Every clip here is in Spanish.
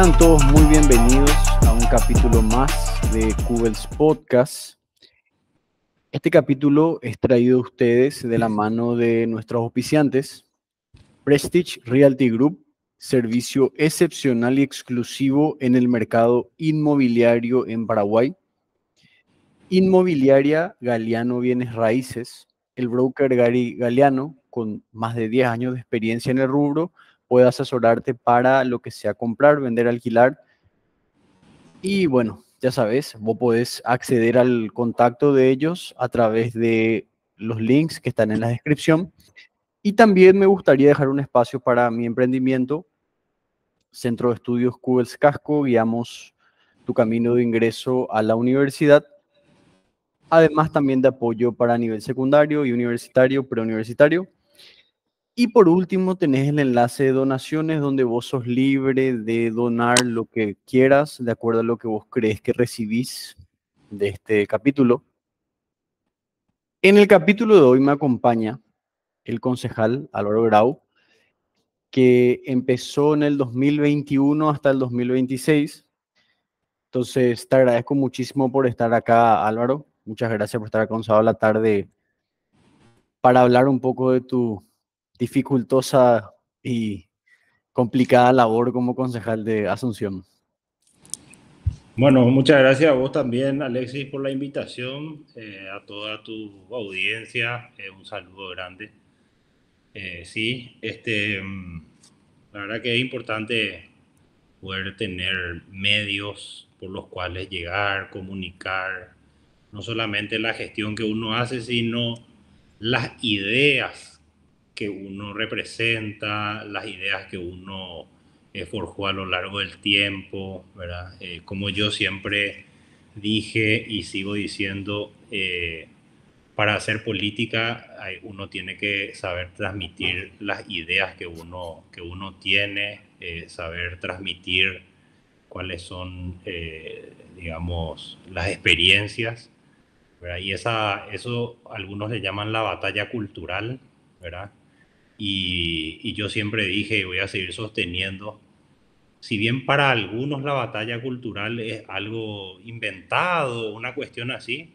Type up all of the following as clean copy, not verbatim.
Sean todos muy bienvenidos a un capítulo más de Cubels Podcast. Este capítulo es traído a ustedes de la mano de nuestros auspiciantes, Prestige Realty Group, servicio excepcional y exclusivo en el mercado inmobiliario en Paraguay. Inmobiliaria Galeano Bienes Raíces, el broker Gary Galeano, con más de 10 años de experiencia en el rubro, puede asesorarte para lo que sea comprar, vender, alquilar. Y bueno, ya sabes, vos podés acceder al contacto de ellos a través de los links que están en la descripción. Y también me gustaría dejar un espacio para mi emprendimiento, Centro de Estudios Cubels Casco, guiamos tu camino de ingreso a la universidad. Además también de apoyo para nivel secundario y universitario, preuniversitario. Y por último tenés el enlace de donaciones donde vos sos libre de donar lo que quieras de acuerdo a lo que vos crees que recibís de este capítulo. En el capítulo de hoy me acompaña el concejal Álvaro Grau, que empezó en el 2021 hasta el 2026. Entonces te agradezco muchísimo por estar acá, Álvaro. Muchas gracias por estar acá un sábado a la tarde para hablar un poco de tu dificultosa y complicada labor como concejal de Asunción. Bueno, muchas gracias a vos también, Alexis, por la invitación, a toda tu audiencia, un saludo grande. Sí, la verdad que es importante poder tener medios por los cuales llegar, comunicar, no solamente la gestión que uno hace, sino las ideas que uno representa, las ideas que uno forjó a lo largo del tiempo, ¿verdad? Como yo siempre dije y sigo diciendo, para hacer política uno tiene que saber transmitir las ideas que uno tiene, saber transmitir cuáles son, digamos, las experiencias, ¿verdad? Y eso algunos le llaman la batalla cultural, ¿verdad? Y yo siempre dije y voy a seguir sosteniendo, si bien para algunos la batalla cultural es algo inventado, una cuestión así,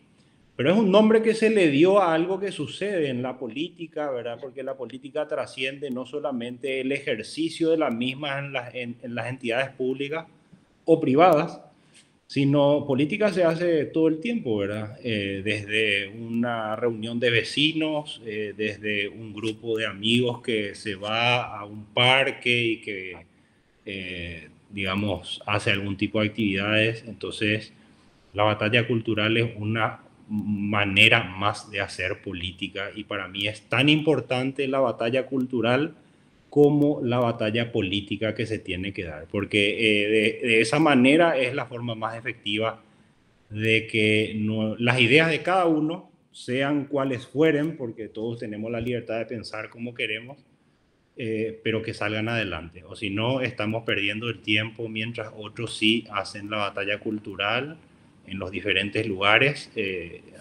pero es un nombre que se le dio a algo que sucede en la política, ¿verdad? Porque la política trasciende no solamente el ejercicio de la misma en las entidades públicas o privadas, sino política se hace todo el tiempo, ¿verdad? Desde una reunión de vecinos, desde un grupo de amigos que se va a un parque y que, digamos, hace algún tipo de actividades. Entonces, la batalla cultural es una manera más de hacer política y para mí es tan importante la batalla cultural como la batalla política que se tiene que dar, porque de esa manera es la forma más efectiva de que las ideas de cada uno, sean cuales fueren, porque todos tenemos la libertad de pensar como queremos, pero que salgan adelante. O si no, estamos perdiendo el tiempo mientras otros sí hacen la batalla cultural en los diferentes lugares,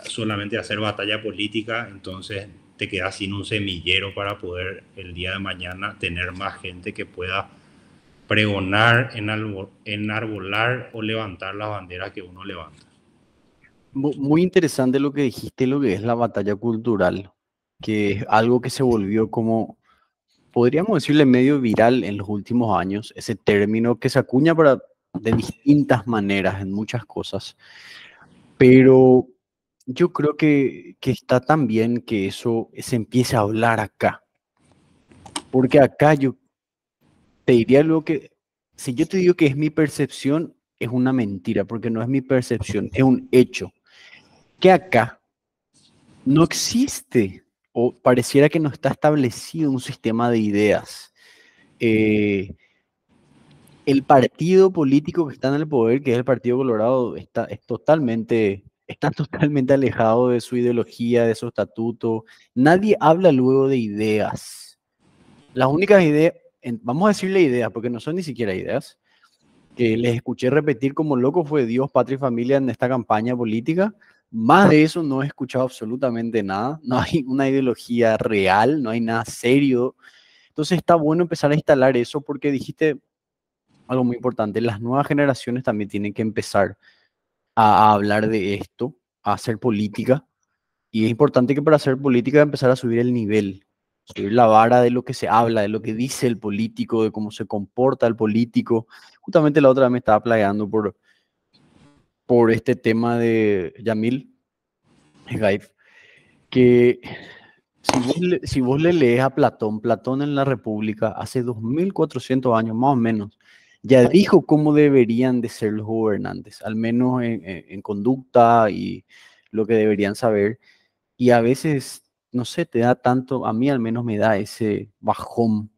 solamente hacer batalla política, entonces te quedas sin un semillero para poder el día de mañana tener más gente que pueda pregonar, enarbolar o levantar las banderas que uno levanta. Muy interesante lo que dijiste, lo que es la batalla cultural, que es algo que se volvió como, podríamos decirle, medio viral en los últimos años, ese término que se acuña de distintas maneras en muchas cosas, pero yo creo que está tan bien que eso se empiece a hablar acá, porque acá yo te diría lo que, si yo te digo que es mi percepción, es una mentira, porque no es mi percepción, es un hecho, que acá no existe o pareciera que no está establecido un sistema de ideas. Eh, el partido político que está en el poder, que es el Partido Colorado, está totalmente alejado de su ideología, de su estatuto. Nadie habla luego de ideas. Las únicas ideas, vamos a decirle ideas, porque no son ni siquiera ideas, que les escuché repetir como loco fue Dios, patria y familia en esta campaña política. Más de eso no he escuchado absolutamente nada. No hay una ideología real, no hay nada serio. Entonces está bueno empezar a instalar eso porque dijiste, algo muy importante. Las nuevas generaciones también tienen que empezar a hablar de esto, a hacer política. Y es importante que para hacer política empezar a subir el nivel, subir la vara de lo que se habla, de lo que dice el político, de cómo se comporta el político. Justamente la otra vez me estaba plagueando por este tema de Yamil Gaif, que si vos le lees a Platón, Platón en la República, hace 2400 años más o menos, ya dijo cómo deberían de ser los gobernantes, al menos en conducta y lo que deberían saber. Y a veces, no sé, te da tanto, a mí al menos me da ese bajón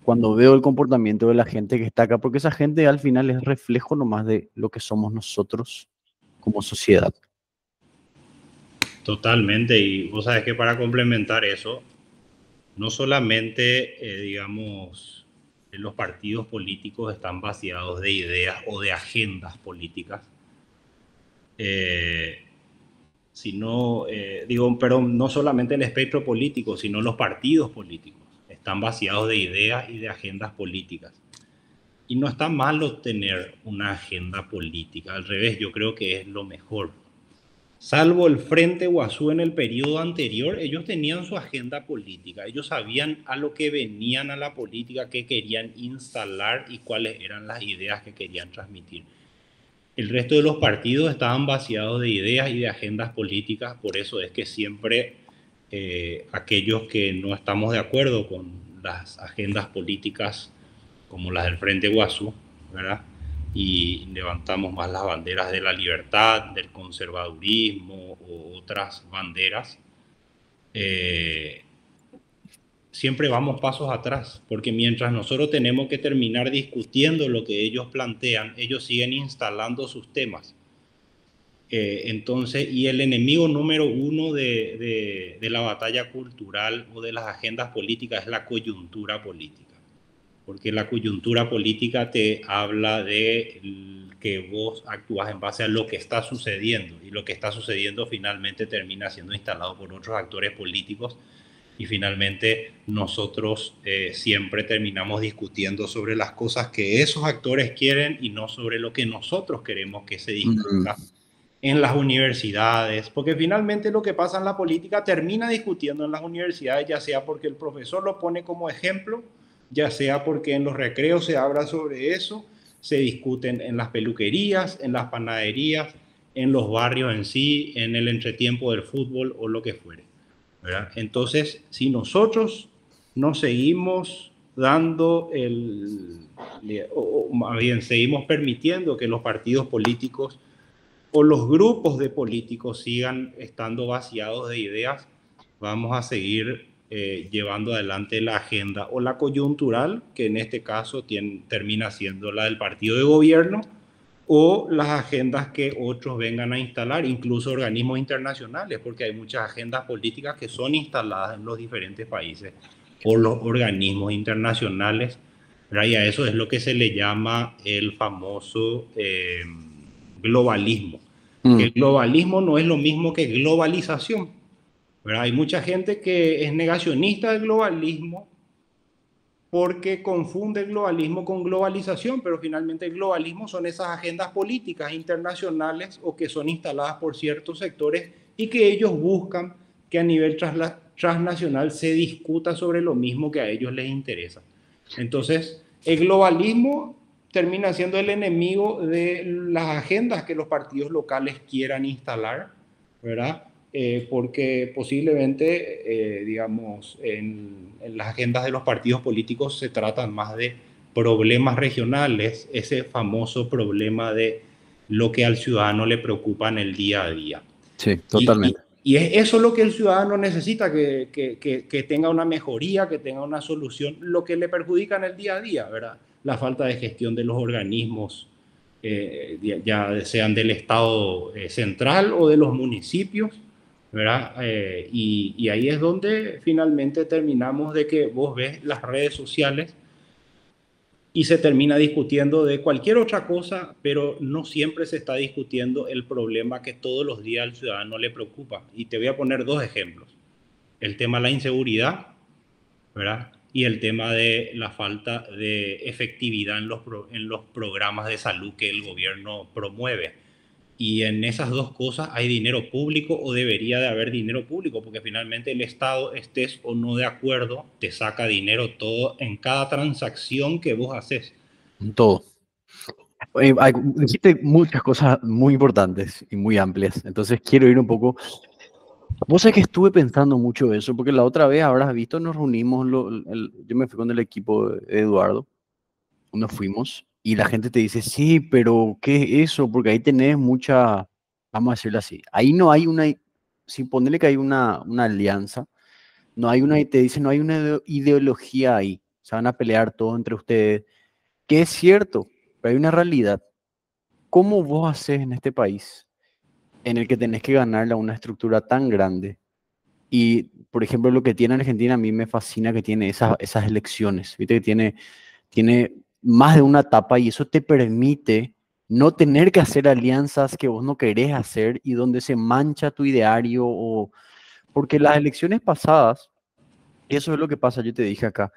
cuando veo el comportamiento de la gente que está acá, porque esa gente al final es reflejo nomás de lo que somos nosotros como sociedad. Totalmente, y vos sabes que para complementar eso, no solamente, digamos, los partidos políticos están vaciados de ideas o de agendas políticas, eh, sino, digo, pero no solamente el espectro político, sino los partidos políticos están vaciados de ideas y de agendas políticas. Y no está malo tener una agenda política, al revés, yo creo que es lo mejor. Salvo el Frente Guazú en el periodo anterior, ellos tenían su agenda política, ellos sabían a lo que venían a la política, qué querían instalar y cuáles eran las ideas que querían transmitir. El resto de los partidos estaban vaciados de ideas y de agendas políticas, por eso es que siempre aquellos que no estamos de acuerdo con las agendas políticas como las del Frente Guazú, ¿verdad? Y levantamos más las banderas de la libertad, del conservadurismo o otras banderas, eh, siempre vamos pasos atrás, porque mientras nosotros tenemos que terminar discutiendo lo que ellos plantean, ellos siguen instalando sus temas. Entonces, y el enemigo número uno de la batalla cultural o de las agendas políticas es la coyuntura política, porque la coyuntura política te habla de que vos actúas en base a lo que está sucediendo, y lo que está sucediendo finalmente termina siendo instalado por otros actores políticos, y finalmente nosotros siempre terminamos discutiendo sobre las cosas que esos actores quieren y no sobre lo que nosotros queremos que se discuta en las universidades, porque finalmente lo que pasa en la política termina discutiendo en las universidades, ya sea porque el profesor lo pone como ejemplo, ya sea porque en los recreos se habla sobre eso, se discuten en las peluquerías, en las panaderías, en los barrios en sí, en el entretiempo del fútbol o lo que fuere, ¿verdad? Entonces, si nosotros no seguimos dando o más bien seguimos permitiendo que los partidos políticos o los grupos de políticos sigan estando vaciados de ideas, vamos a seguir llevando adelante la agenda o la coyuntural, que en este caso termina siendo la del partido de gobierno, o las agendas que otros vengan a instalar, incluso organismos internacionales, porque hay muchas agendas políticas que son instaladas en los diferentes países por los organismos internacionales, ¿verdad? Y a eso es lo que se le llama el famoso globalismo, que el Mm. globalismo no es lo mismo que globalización, ¿verdad? Hay mucha gente que es negacionista del globalismo porque confunde el globalismo con globalización, pero finalmente el globalismo son esas agendas políticas internacionales o que son instaladas por ciertos sectores y que ellos buscan que a nivel transnacional se discuta sobre lo mismo que a ellos les interesa. Entonces, el globalismo termina siendo el enemigo de las agendas que los partidos locales quieran instalar, ¿verdad? Porque posiblemente, digamos, en las agendas de los partidos políticos se tratan más de problemas regionales, ese famoso problema de lo que al ciudadano le preocupa en el día a día. Sí, Y totalmente. es eso lo que el ciudadano necesita, que tenga una mejoría, que tenga una solución, lo que le perjudica en el día a día, ¿verdad? La falta de gestión de los organismos, ya sean del Estado central o de los municipios, ¿verdad? Y ahí es donde finalmente terminamos de que vos ves las redes sociales y se termina discutiendo de cualquier otra cosa, pero no siempre se está discutiendo el problema que todos los días al ciudadano le preocupa. Y te voy a poner dos ejemplos. El tema de la inseguridad, ¿verdad? y el tema de la falta de efectividad en los programas de salud que el gobierno promueve. Y en esas dos cosas hay dinero público o debería de haber dinero público, porque finalmente el Estado, estés o no de acuerdo, te saca dinero todo en cada transacción que vos haces. Todo. Dijiste muchas cosas muy importantes y muy amplias, entonces quiero ir un poco. Vos sabés que estuve pensando mucho eso, porque la otra vez, habrás visto, nos reunimos, yo me fui con el equipo de Eduardo, nos fuimos, y la gente te dice, sí, pero ¿qué es eso? Porque ahí tenés mucha, vamos a decirlo así, ahí no hay una, si ponerle que hay una alianza, no hay una, te dicen, no hay una ideología ahí, se van a pelear todos entre ustedes, que es cierto, pero hay una realidad. ¿Cómo vos haces en este país en el que tenés que ganarle a una estructura tan grande? Y, por ejemplo, lo que tiene Argentina a mí me fascina que tiene esas elecciones, ¿viste? Que tiene más de una etapa y eso te permite no tener que hacer alianzas que vos no querés hacer y donde se mancha tu ideario o... Porque las elecciones pasadas, eso es lo que pasa, yo te dije acá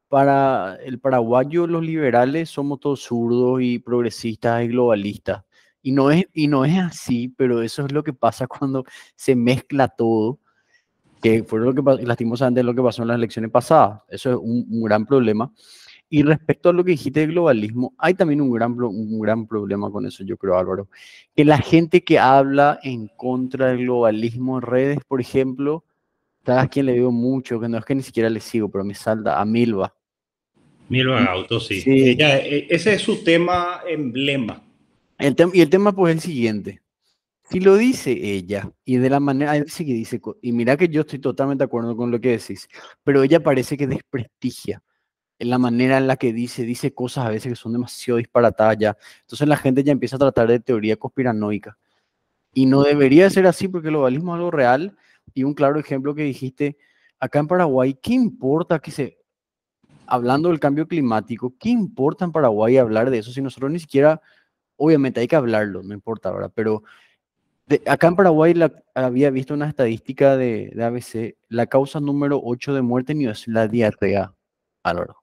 para el paraguayo los liberales somos todos zurdos y progresistas y globalistas. Y no es así, pero eso es lo que pasa cuando se mezcla todo, que fue lo que lastimosamente lo que pasó en las elecciones pasadas. Eso es un gran problema. Y respecto a lo que dijiste del globalismo, hay también un gran problema con eso, yo creo, Álvaro. Que la gente que habla en contra del globalismo en redes, por ejemplo, ¿sabes a quién le digo mucho? Que no es que ni siquiera le sigo, pero me salta a Milva. Milva Gauto, sí. Sí, Ella, ese es su tema emblema. y el tema pues es el siguiente. Si lo dice ella, y de la manera, hay veces que dice, y mira que yo estoy totalmente de acuerdo con lo que decís, pero ella parece que desprestigia en la manera en la que dice cosas a veces que son demasiado disparatadas ya. Entonces la gente ya empieza a tratar de teoría conspiranoica. Y no debería ser así porque el globalismo es algo real. Y un claro ejemplo que dijiste, acá en Paraguay, ¿qué importa hablando del cambio climático, qué importa en Paraguay hablar de eso si nosotros ni siquiera, obviamente hay que hablarlo, no importa, ¿verdad? Pero acá en Paraguay había visto una estadística de ABC, la causa número 8 de muerte no es la diarrea, Álvaro.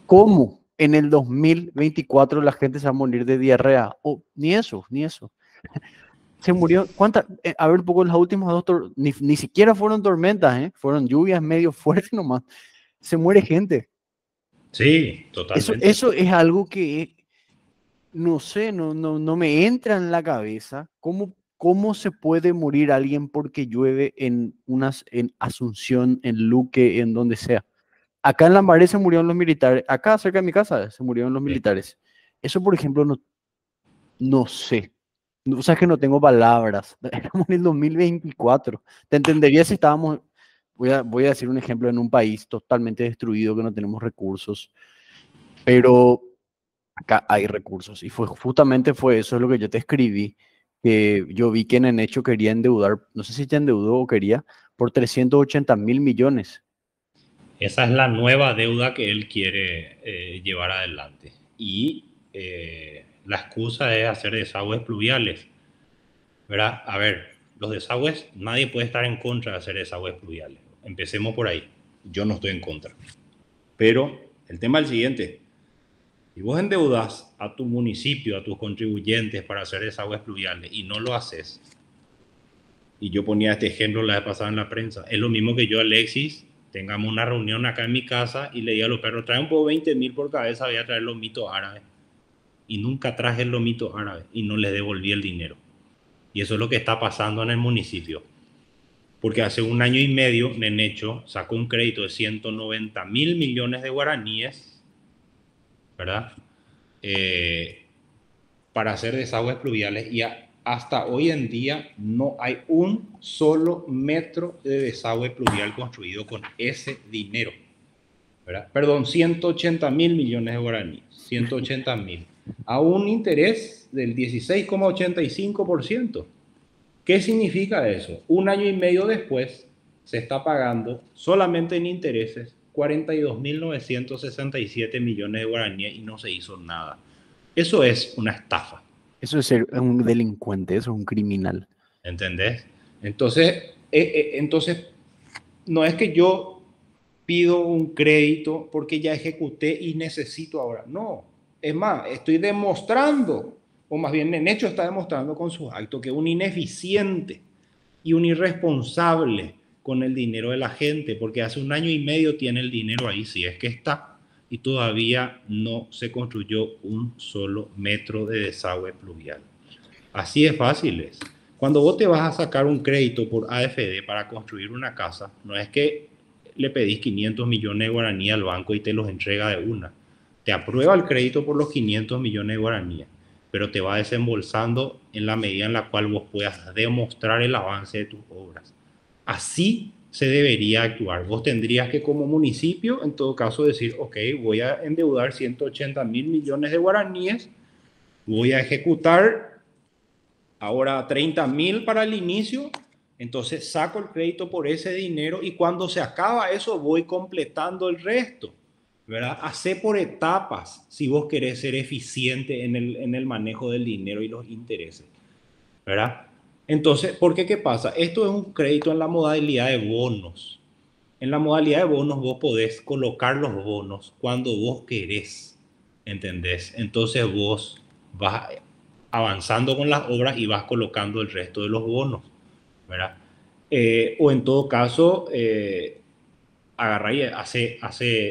¿Cómo en el 2024 la gente se va a morir de diarrea? Ni eso, ni eso. Se murió, ¿cuántas? A ver, un poco las últimas dos, ni siquiera fueron tormentas, ¿eh? Fueron lluvias medio fuertes nomás. Se muere gente. Sí, Eso, totalmente. eso es algo que, no sé, no me entra en la cabeza. ¿Cómo se puede morir alguien porque llueve en Asunción, en Luque, en donde sea? Acá en Lambaré se murieron los militares, acá cerca de mi casa se murieron los Sí. militares. Eso, por ejemplo, no sé. O sea, es que no tengo palabras. Estamos en el 2024. Te entendería si estábamos, voy a decir un ejemplo, en un país totalmente destruido, que no tenemos recursos, pero acá hay recursos. Y justamente fue eso lo que yo te escribí, que yo vi que en hecho quería endeudar, no sé si te endeudó o quería, por 380.000 millones. Esa es la nueva deuda que él quiere llevar adelante. Y la excusa es hacer desagües pluviales. ¿Verdad? A ver, los desagües, nadie puede estar en contra de hacer desagües pluviales. Empecemos por ahí. Yo no estoy en contra. Pero el tema es el siguiente. Si vos endeudas a tu municipio, a tus contribuyentes para hacer desagües pluviales y no lo haces, y yo ponía este ejemplo la vez pasada en la prensa, es lo mismo que yo, Alexis, tengamos una reunión acá en mi casa y le diga a los perros, trae un poco 20.000 por cabeza, voy a traer los mitos árabes. Y nunca traje los mitos árabes y no les devolví el dinero. Y eso es lo que está pasando en el municipio. Porque hace un año y medio Nenecho sacó un crédito de 190.000 millones de guaraníes, ¿verdad? Eh, para hacer desagües pluviales y hasta hoy en día no hay un solo metro de desagüe pluvial construido con ese dinero, ¿verdad? Perdón, 180.000 millones de guaraníes, 180.000, a un interés del 16,85%. ¿Qué significa eso? Un año y medio después se está pagando solamente en intereses 42.967 millones de guaraníes y no se hizo nada. Eso es una estafa, Eso es ser un delincuente, eso es un criminal. ¿entendés? Entonces no es que yo pido un crédito porque ya ejecuté y necesito ahora. No, es más, estoy demostrando, o más bien en hecho está demostrando con sus actos que es un ineficiente y un irresponsable con el dinero de la gente, porque hace 1 año y medio tiene el dinero ahí, si es que está, y todavía no se construyó un solo metro de desagüe pluvial. Así de fácil es. Cuando vos te vas a sacar un crédito por AFD para construir una casa, no es que le pedís 500 millones de guaraníes al banco y te los entrega de una. Te aprueba el crédito por los 500 millones de guaraníes, pero te va desembolsando en la medida en la cual vos puedas demostrar el avance de tus obras. Así se debería actuar. Vos tendrías que como municipio, en todo caso, decir, ok, voy a endeudar 180 mil millones de guaraníes, voy a ejecutar ahora 30.000 para el inicio, entonces saco el crédito por ese dinero y cuando se acaba eso voy completando el resto, ¿verdad? Hacé por etapas si vos querés ser eficiente en el manejo del dinero y los intereses, ¿verdad? Entonces, ¿por qué qué pasa? Esto es un crédito en la modalidad de bonos. En la modalidad de bonos vos podés colocar los bonos cuando vos querés, ¿entendés? Entonces vos vas avanzando con las obras y vas colocando el resto de los bonos, ¿verdad? O en todo caso, agarrar y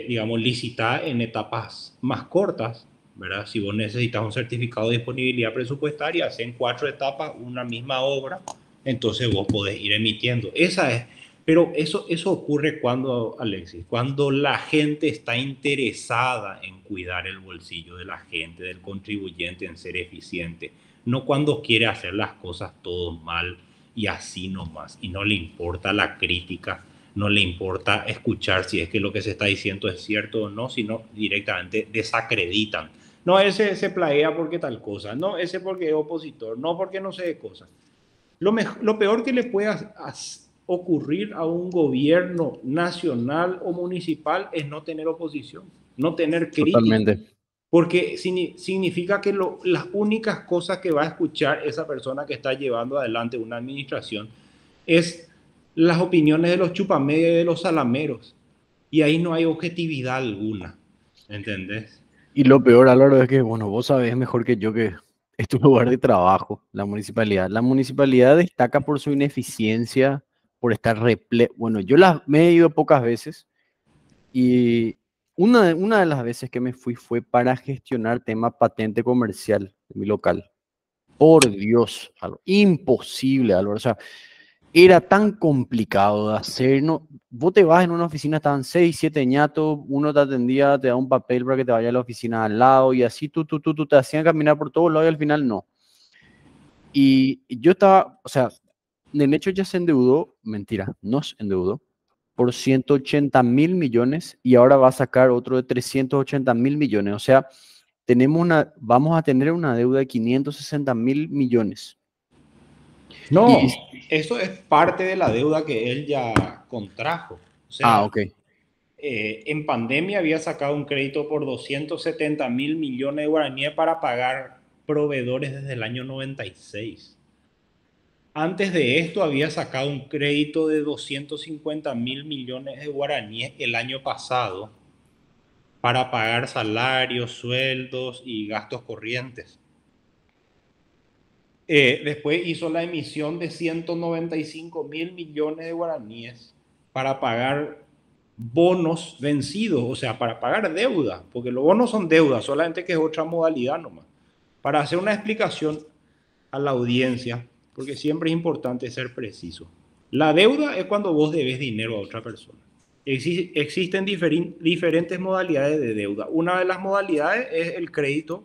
digamos, licitar en etapas más cortas, ¿verdad? Si vos necesitas un certificado de disponibilidad presupuestaria, hacen 4 etapas, una misma obra, entonces vos podés ir emitiendo. Esa es, pero eso ocurre cuando, Alexis, cuando la gente está interesada en cuidar el bolsillo de la gente, del contribuyente, en ser eficiente, no cuando quiere hacer las cosas todo mal y así nomás, y no le importa la crítica, no le importa escuchar si es que lo que se está diciendo es cierto o no, sino directamente desacreditan. No, ese se plaguea porque tal cosa, no, ese porque es opositor, no porque no sé de cosas. Lo peor que le puede ocurrir a un gobierno nacional o municipal es no tener oposición, no tener crítica, Totalmente. porque significa que las únicas cosas que va a escuchar esa persona que está llevando adelante una administración es las opiniones de los chupamedias y de los salameros. Y ahí no hay objetividad alguna. ¿Entendés? Y lo peor, Álvaro, es que, bueno, vos sabés mejor que yo que es tu lugar de trabajo, la municipalidad. La municipalidad destaca por su ineficiencia, por estar Bueno, yo me he ido pocas veces y una de las veces que me fui fue para gestionar tema patente comercial de mi local. Por Dios, algo imposible, Álvaro. O sea, era tan complicado de hacer. No, vos te vas en una oficina, estaban 6, 7 ñatos, uno te atendía, te da un papel para que te vaya a la oficina al lado y así tú te hacían caminar por todos lados y al final no. Y yo estaba, o sea, el hecho ya se endeudó, mentira, nos endeudó por 180.000 millones y ahora va a sacar otro de 380.000 millones. O sea, vamos a tener una deuda de 560.000 millones. No, Y, eso es parte de la deuda que él ya contrajo. O sea, ok. en pandemia había sacado un crédito por 270.000 millones de guaraníes para pagar proveedores desde el año 96. Antes de esto había sacado un crédito de 250.000 millones de guaraníes el año pasado para pagar salarios, sueldos y gastos corrientes. Después hizo la emisión de 195.000 millones de guaraníes para pagar bonos vencidos, o sea, para pagar deuda, porque los bonos son deuda, solamente que es otra modalidad nomás. Para hacer una explicación a la audiencia, porque siempre es importante ser preciso. La deuda es cuando vos debes dinero a otra persona. Existen diferentes modalidades de deuda. Una de las modalidades es el crédito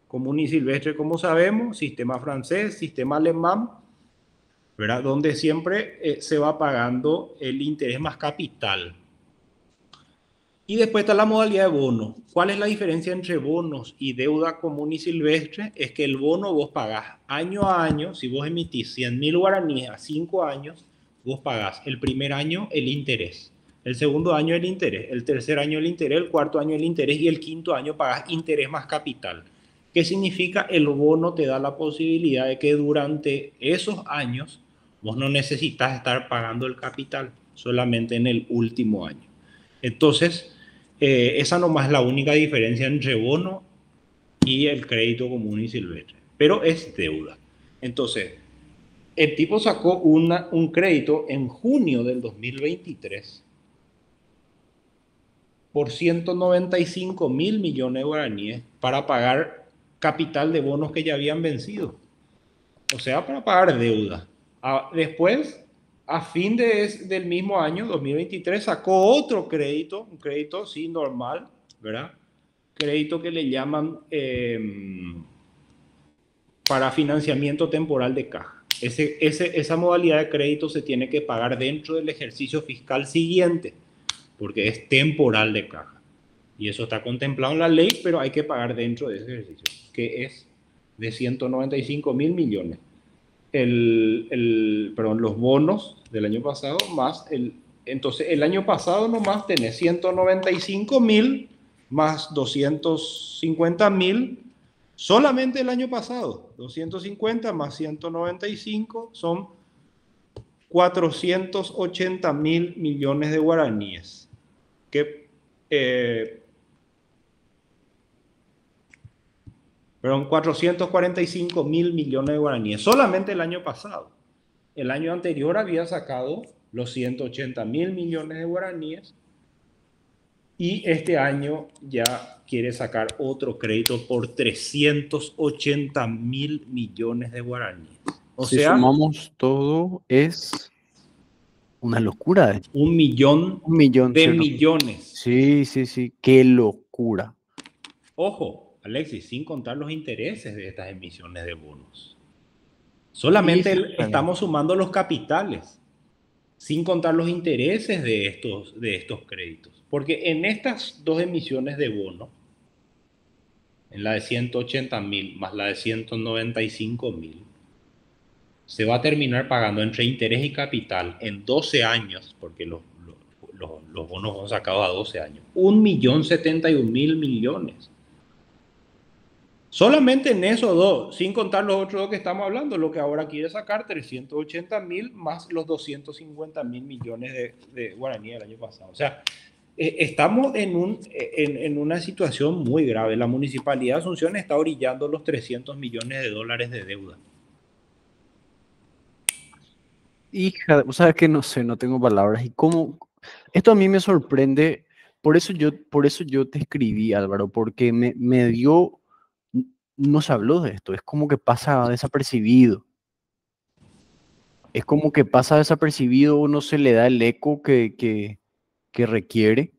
común y silvestre, como sabemos, sistema francés, sistema alemán, ¿verdad? Donde siempre se va pagando el interés más capital. Y después está la modalidad de bono. ¿Cuál es la diferencia entre bonos y deuda común y silvestre? Es que el bono vos pagás año a año, si vos emitís 100.000 guaraníes a 5 años, vos pagás el primer año el interés, el segundo año el interés, el tercer año el interés, el cuarto año el interés y el quinto año pagás interés más capital. ¿Qué significa? El bono te da la posibilidad de que durante esos años vos no necesitas estar pagando el capital, solamente en el último año. Entonces, esa nomás es la única diferencia entre bono y el crédito común y silvestre, pero es deuda. Entonces, el tipo sacó un crédito en junio del 2023 por 195.000 millones de guaraníes para pagar capital de bonos que ya habían vencido. O sea, para pagar deuda. Después, a fin del mismo año, 2023, sacó otro crédito, un crédito, sí, normal, ¿verdad? Crédito que le llaman para financiamiento temporal de caja. Esa modalidad de crédito se tiene que pagar dentro del ejercicio fiscal siguiente, porque es temporal de caja. Y eso está contemplado en la ley, pero hay que pagar dentro de ese ejercicio, que es de 195.000 millones. Perdón, los bonos del año pasado más entonces el año pasado nomás tenés 195.000 más 250.000 solamente el año pasado. 250 más 195 son 480.000 millones de guaraníes. Que, perdón, 445.000 millones de guaraníes. Solamente el año pasado. El año anterior había sacado los 180.000 millones de guaraníes y este año ya quiere sacar otro crédito por 380.000 millones de guaraníes. O Si sea, sumamos todo, es una locura. 1.000.000 Un millón, de ¿cierto? millones. Sí, sí, sí, qué locura. Ojo, Alexis, sin contar los intereses de estas emisiones de bonos. Y Solamente sí, estamos sumando los capitales, sin contar los intereses de estos créditos. Porque en estas dos emisiones de bono, en la de 180.000 más la de 195.000, se va a terminar pagando entre interés y capital en 12 años, porque los bonos son sacados a 12 años, 1.071.000 millones. Solamente en esos dos, sin contar los otros dos que estamos hablando, lo que ahora quiere sacar 380.000 más los 250.000 millones de guaraní del año pasado. O sea, estamos en una situación muy grave. La Municipalidad de Asunción está orillando los 300 millones de dólares de deuda. hija, o sabes que no sé, no tengo palabras. Y cómo, esto a mí me sorprende, por eso yo te escribí, Álvaro, porque me dio, no se habló de esto, es como que pasa desapercibido. Es como que pasa desapercibido, no se le da el eco que requiere.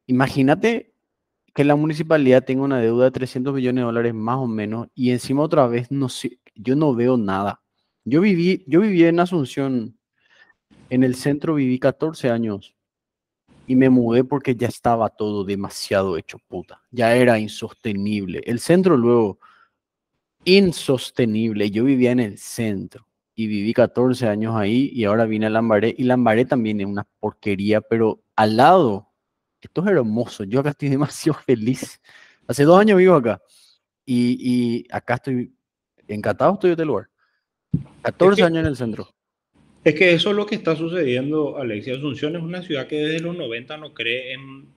Imagínate que la municipalidad tenga una deuda de 300 millones de dólares más o menos y encima otra vez no sé, yo no veo nada. Yo viví en Asunción, en el centro viví 14 años y me mudé porque ya estaba todo demasiado hecho puta. Ya era insostenible. El centro luego, insostenible. Yo vivía en el centro y viví 14 años ahí y ahora vine a Lambaré y Lambaré también es una porquería, pero al lado, esto es hermoso. Yo acá estoy demasiado feliz. Hace 2 años vivo acá y acá estoy encantado, estoy de este lugar. Es 14 que, años en el centro. es que eso es lo que está sucediendo, Alexis. Asunción es una ciudad que desde los 90 no cree en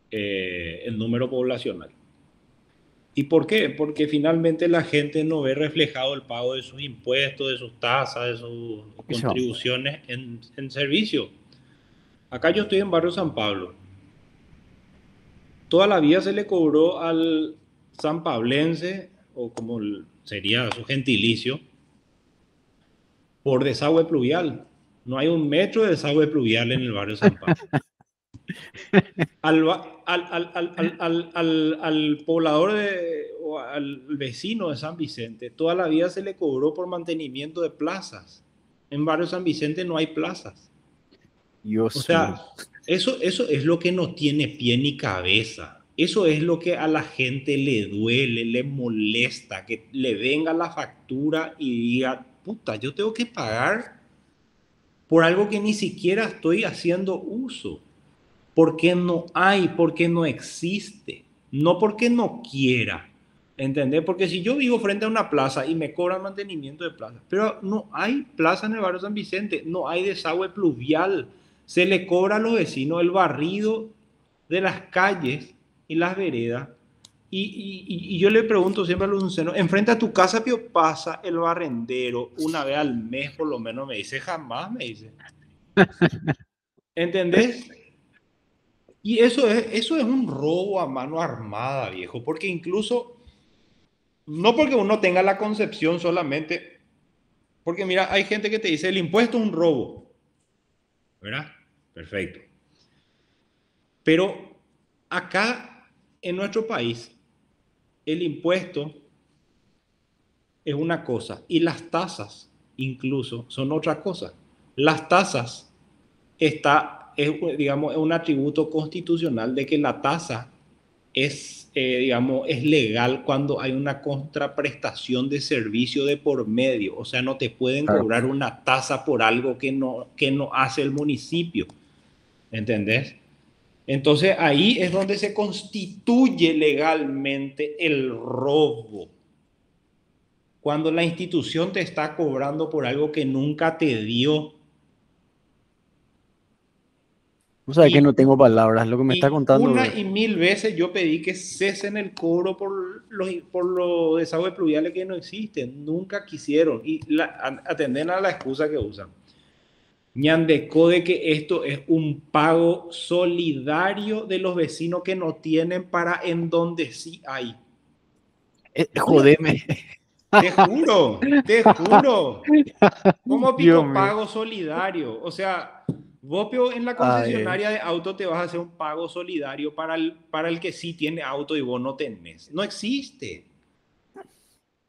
el número poblacional. ¿Y por qué? Porque finalmente la gente no ve reflejado el pago de sus impuestos, de sus tasas, de sus Y se van. contribuciones en servicio. Acá yo estoy en Barrio San Pablo. Toda la vida se le cobró al sanpablense, o como sería su gentilicio, por desagüe pluvial. No hay un metro de desagüe pluvial en el barrio San Pablo. Al poblador o al vecino de San Vicente, toda la vida se le cobró por mantenimiento de plazas. En barrio San Vicente no hay plazas. O Dios mío. sea, eso es lo que no tiene pie ni cabeza. Eso es lo que a la gente le duele, le molesta, que le venga la factura y diga, puta, yo tengo que pagar por algo que ni siquiera estoy haciendo uso. Porque no hay, porque no existe, no porque no quiera. ¿Entendés? Porque si yo vivo frente a una plaza y me cobran mantenimiento de plaza, pero no hay plaza en el barrio San Vicente, no hay desagüe pluvial, se le cobra a los vecinos el barrido de las calles y las veredas. Y yo le pregunto siempre a los vecinos, enfrente a tu casa, Pio, pasa el barrendero una vez al mes, por lo menos, me dice, jamás, me dice. ¿Entendés? Y eso es un robo a mano armada, viejo, porque incluso, no porque uno tenga la concepción solamente, porque mira, hay gente que te dice, el impuesto es un robo, ¿verdad? Perfecto. Pero acá, en nuestro país, el impuesto es una cosa y las tasas incluso son otra cosa. Las tasas digamos, es un atributo constitucional de que la tasa digamos, es legal cuando hay una contraprestación de servicio de por medio. O sea, no te pueden Claro. cobrar una tasa por algo que no hace el municipio. ¿Entendés? Entonces ahí es donde se constituye legalmente el robo. Cuando la institución te está cobrando por algo que nunca te dio. O sea, que no Y, tengo palabras. Lo que me está y contando una y mil veces yo pedí que cesen el cobro por los desagües pluviales que no existen. Nunca quisieron. Y atenden a la excusa que usan. Ñandecó de que esto es un pago solidario de los vecinos que no tienen para en donde sí hay. jodeme. Te juro, te juro. ¿Cómo Dios pico mío. pago solidario? O sea, vos Pio, en la Ay, ay. concesionaria de auto te vas a hacer un pago solidario para el que sí tiene auto y vos no tenés. No existe.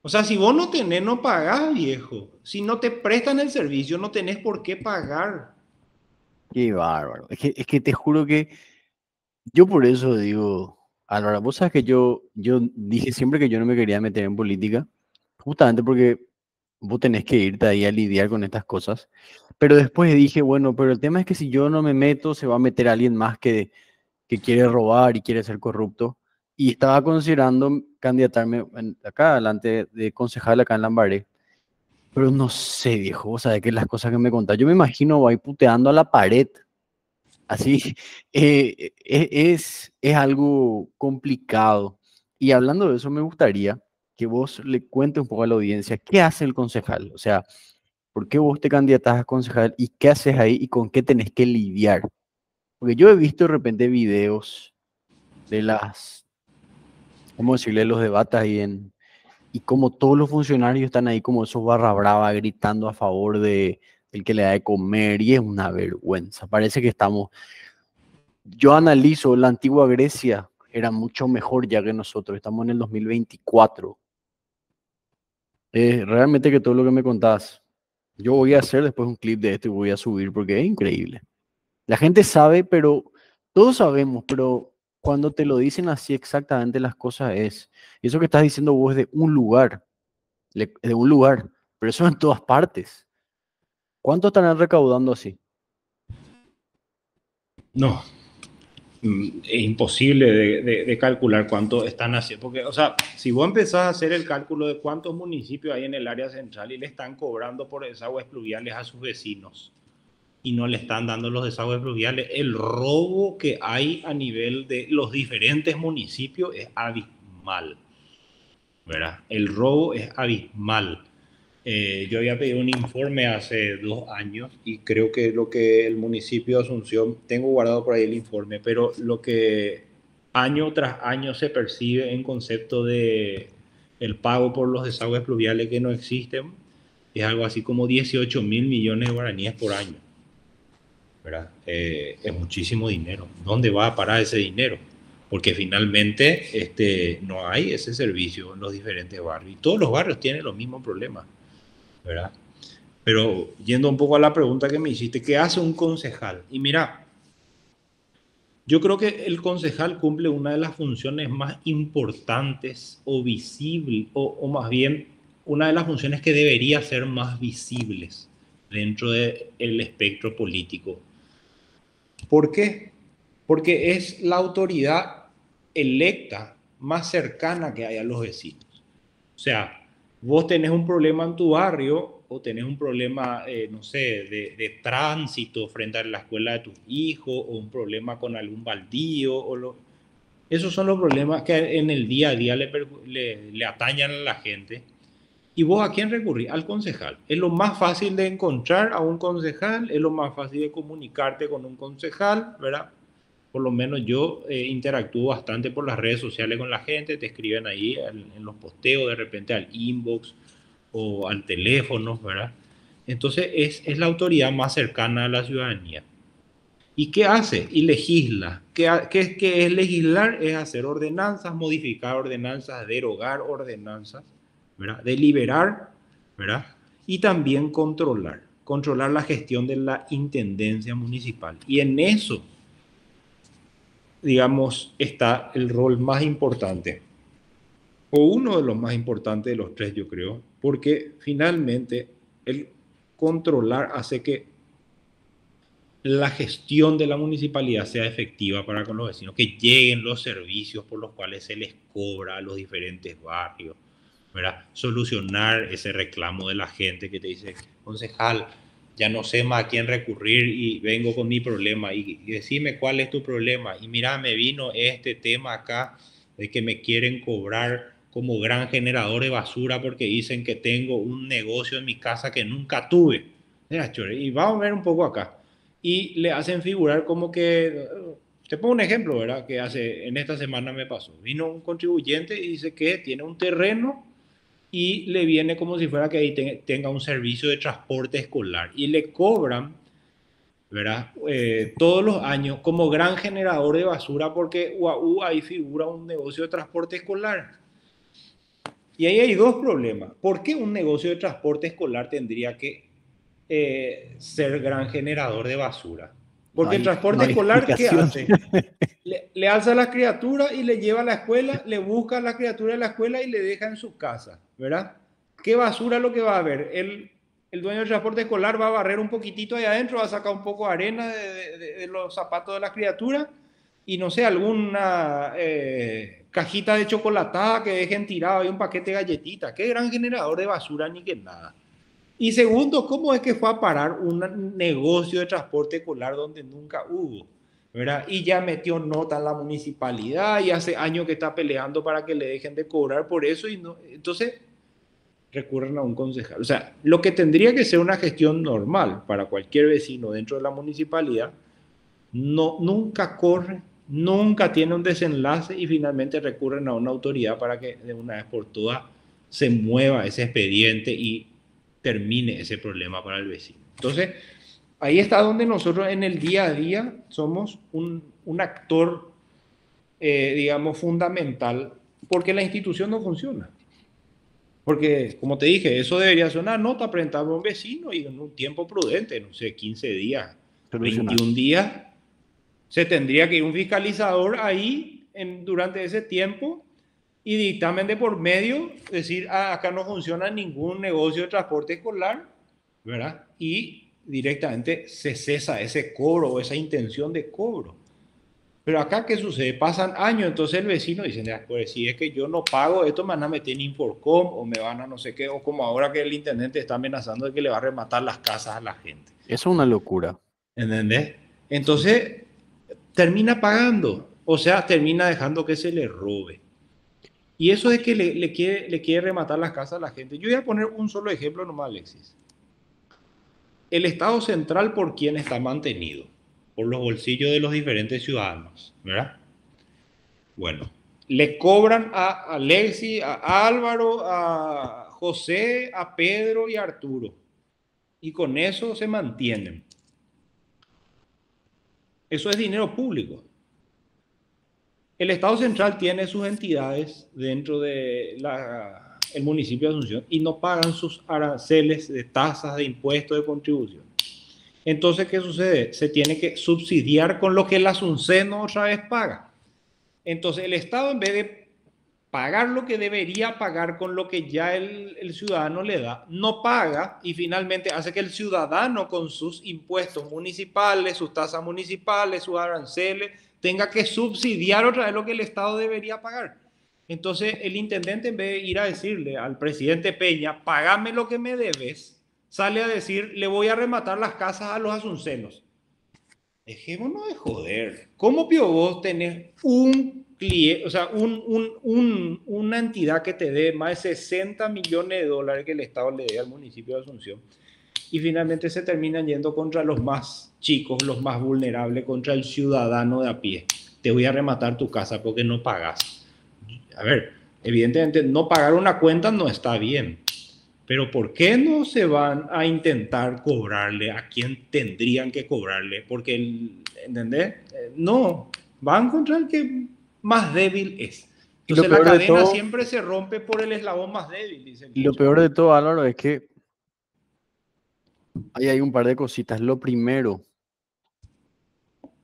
O sea, si vos no tenés, no pagás, viejo. Si no te prestan el servicio, no tenés por qué pagar. Qué bárbaro. Es que te juro que yo por eso digo, Álvaro, vos sabes que yo dije siempre que yo no me quería meter en política, justamente porque vos tenés que irte ahí a lidiar con estas cosas. Pero después dije, bueno, pero el tema es que si yo no me meto, se va a meter alguien más que quiere robar y quiere ser corrupto. Y estaba considerando candidatarme acá adelante de concejal acá en Lambaré. Pero no sé, viejo, o sea, de que las cosas que me contás, yo me imagino ahí puteando a la pared. Así, es algo complicado. Y hablando de eso, me gustaría que vos le cuentes un poco a la audiencia qué hace el concejal. O sea, ¿por qué vos te candidatas a concejal y qué haces ahí y con qué tenés que lidiar? Porque yo he visto de repente videos de ¿cómo decirle?, los debates ahí y como todos los funcionarios están ahí como esos barra brava gritando a favor del que le da de comer y es una vergüenza. Parece que yo analizo la antigua Grecia, era mucho mejor ya que nosotros, estamos en el 2024. Realmente que todo lo que me contás, yo voy a hacer después un clip de esto y voy a subir porque es increíble. La gente sabe, pero todos sabemos, pero cuando te lo dicen así exactamente las cosas y eso que estás diciendo vos es de un lugar, de un lugar, pero eso en todas partes. ¿Cuánto estarán recaudando así? No, es imposible de calcular cuánto están haciendo. Porque, o sea, si vos empezás a hacer el cálculo de cuántos municipios hay en el área central y le están cobrando por desagües pluviales a sus vecinos y no le están dando los desagües pluviales, el robo que hay a nivel de los diferentes municipios es abismal, ¿verdad? El robo es abismal. Yo había pedido un informe hace 2 años y creo que lo que el municipio de Asunción, tengo guardado por ahí el informe, pero lo que año tras año se percibe en concepto de el pago por los desagües pluviales que no existen es algo así como 18.000 millones de guaraníes por año, ¿verdad? Es muchísimo dinero. ¿Dónde va a parar ese dinero? Porque finalmente no hay ese servicio en los diferentes barrios. Y todos los barrios tienen los mismos problemas, ¿verdad? Pero yendo un poco a la pregunta que me hiciste, ¿qué hace un concejal? Y mira, yo creo que el concejal cumple una de las funciones más importantes o visibles, o más bien una de las funciones que debería ser más visibles dentro del espectro político. ¿Por qué? Porque es la autoridad electa más cercana que hay a los vecinos. O sea, vos tenés un problema en tu barrio o tenés un problema, no sé, de tránsito frente a la escuela de tus hijos o un problema con algún baldío. Esos son los problemas que en el día a día le atañan a la gente. ¿Y vos a quién recurrís? Al concejal. Es lo más fácil de encontrar a un concejal, es lo más fácil de comunicarte con un concejal, ¿verdad? Por lo menos yo interactúo bastante por las redes sociales con la gente, te escriben ahí en los posteos, de repente al inbox o al teléfono, ¿verdad? Entonces es la autoridad más cercana a la ciudadanía. ¿Y qué hace? Y legisla. ¿Qué es legislar? Es hacer ordenanzas, modificar ordenanzas, derogar ordenanzas, ¿verdad? Deliberar, ¿verdad? Y también controlar. Controlar la gestión de la intendencia municipal. Y en eso, digamos, está el rol más importante, o uno de los más importantes de los tres, yo creo, porque finalmente el controlar hace que la gestión de la municipalidad sea efectiva para con los vecinos, que lleguen los servicios por los cuales se les cobra a los diferentes barrios, ¿verdad? Solucionar ese reclamo de la gente que te dice, concejal, ya no sé más a quién recurrir y vengo con mi problema y decime cuál es tu problema. Y mira, me vino este tema acá de que me quieren cobrar como gran generador de basura porque dicen que tengo un negocio en mi casa que nunca tuve. Mira, chore, y vamos a ver un poco acá y le hacen figurar como que, te pongo un ejemplo, ¿verdad? Que en esta semana me pasó. Vino un contribuyente y dice que tiene un terreno y le viene como si fuera que ahí tenga un servicio de transporte escolar y le cobran, ¿verdad? Todos los años como gran generador de basura porque UAU ahí figura un negocio de transporte escolar. Y ahí hay dos problemas. ¿Por qué un negocio de transporte escolar tendría que ser gran generador de basura? Porque el No transporte hay escolar, ¿qué explicación. hace? Le alza a la criatura y le lleva a la escuela, le busca a la criatura en la escuela y le deja en su casa, ¿verdad? ¿Qué basura es lo que va a haber? El dueño del transporte escolar va a barrer un poquitito ahí adentro, va a sacar un poco de arena de los zapatos de la criatura y no sé, alguna cajita de chocolatada que dejen tirado y un paquete de galletitas. Qué gran generador de basura ni que nada. Y segundo, ¿cómo es que fue a parar un negocio de transporte escolar donde nunca hubo? ¿Verdad? Y ya metió nota en la municipalidad y hace años que está peleando para que le dejen de cobrar por eso y no, entonces recurren a un concejal. O sea, lo que tendría que ser una gestión normal para cualquier vecino dentro de la municipalidad, no, nunca corre, nunca tiene un desenlace y finalmente recurren a una autoridad para que de una vez por todas se mueva ese expediente y termine ese problema para el vecino. Entonces, ahí está donde nosotros en el día a día somos un actor, digamos, fundamental, porque la institución no funciona. Porque, como te dije, eso debería ser una nota presentada a un vecino y en un tiempo prudente, no sé, 15 días, Solucionar. 21 días, se tendría que ir un fiscalizador ahí durante ese tiempo y dictamen de por medio, decir, ah, acá no funciona ningún negocio de transporte escolar, ¿verdad? Y directamente se cesa ese cobro o esa intención de cobro. Pero acá, ¿qué sucede? Pasan años, entonces el vecino dice, pues si es que yo no pago, esto me van a meter en Inforcom o me van a no sé qué, o como ahora que el intendente está amenazando de que le va a rematar las casas a la gente. Eso es una locura. ¿Entendés? Entonces, termina pagando, o sea, termina dejando que se le robe. Y eso es que le quiere rematar las casas a la gente. Yo voy a poner un solo ejemplo nomás, Alexis. El Estado central, ¿por quién está mantenido? Por los bolsillos de los diferentes ciudadanos, ¿verdad? Bueno, le cobran a Alexis, a Álvaro, a José, a Pedro y a Arturo. Y con eso se mantienen. Eso es dinero público. El Estado central tiene sus entidades dentro de el municipio de Asunción y no pagan sus aranceles de tasas, de impuestos, de contribución. Entonces, ¿qué sucede? Se tiene que subsidiar con lo que el asunceno otra vez paga. Entonces, el Estado, en vez de pagar lo que debería pagar con lo que ya el ciudadano le da, no paga y finalmente hace que el ciudadano con sus impuestos municipales, sus tasas municipales, sus aranceles, tenga que subsidiar otra vez lo que el Estado debería pagar. Entonces el intendente, en vez de ir a decirle al presidente Peña, pagame lo que me debes, sale a decir, le voy a rematar las casas a los asuncenos. Dejémonos de joder. ¿Cómo pio vos tenés un cliente, o sea, una entidad que te dé más de 60 millones de dólares que el Estado le dé al municipio de Asunción y finalmente se terminan yendo contra los más chicos, los más vulnerables, contra el ciudadano de a pie? Te voy a rematar tu casa porque no pagas. A ver, evidentemente no pagar una cuenta no está bien, pero ¿por qué no se van a intentar cobrarle a quien tendrían que cobrarle? Porque, ¿entendés? No, van contra el que más débil es. Y lo Entonces la peor de cadena todo, siempre se rompe por el eslabón más débil, dice el y lo dicho. peor de todo, Álvaro, es que ahí hay un par de cositas. Lo primero,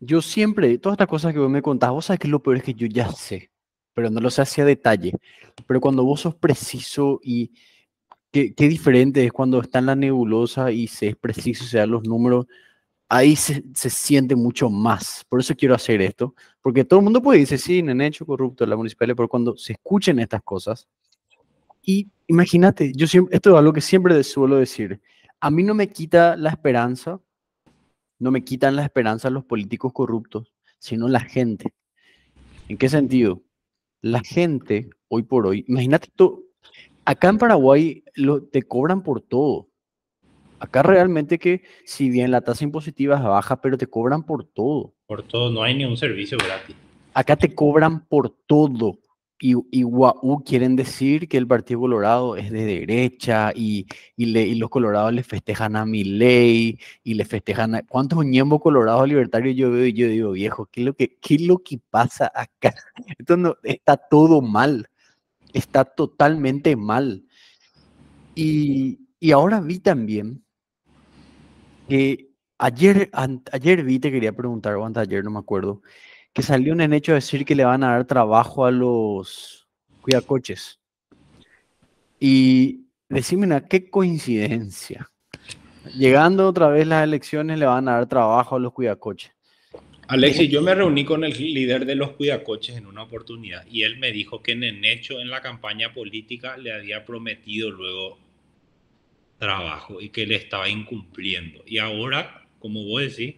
yo siempre, todas estas cosas que vos me contás, vos sabés que lo peor es que yo ya sé, pero no lo sé hacia detalle. Pero cuando vos sos preciso y qué diferente es cuando está en la nebulosa y se es preciso, se dan los números, ahí se siente mucho más. Por eso quiero hacer esto, porque todo el mundo puede decir, sí, Nenecho corrupto, la municipalidad, pero cuando se escuchen estas cosas, y imagínate, yo siempre, esto es algo que siempre suelo decir, a mí no me quita la esperanza, no me quitan la esperanza los políticos corruptos, sino la gente. ¿En qué sentido? La gente, hoy por hoy, imagínate tú, acá en Paraguay te cobran por todo. Acá realmente que, si bien la tasa impositiva es baja, pero te cobran por todo. Por todo, no hay ni un servicio gratis. Acá te cobran por todo. Y guau, quieren decir que el Partido Colorado es de derecha y los colorados le festejan a Milei y le festejan a... ¿Cuántos ñembos colorados libertarios yo veo y yo digo, viejo, qué es lo que pasa acá? Esto no, está todo mal, está totalmente mal. Y ahora vi también que ayer vi, te quería preguntar, o antes de ayer, no me acuerdo, que salió un hecho a decir que le van a dar trabajo a los cuidacoches. Y decime una, qué coincidencia. Llegando otra vez las elecciones, le van a dar trabajo a los cuidacoches. Alexis, yo me reuní con el líder de los cuidacoches en una oportunidad y él me dijo que Nenecho en la campaña política le había prometido luego trabajo y que le estaba incumpliendo. Y ahora, como vos decís,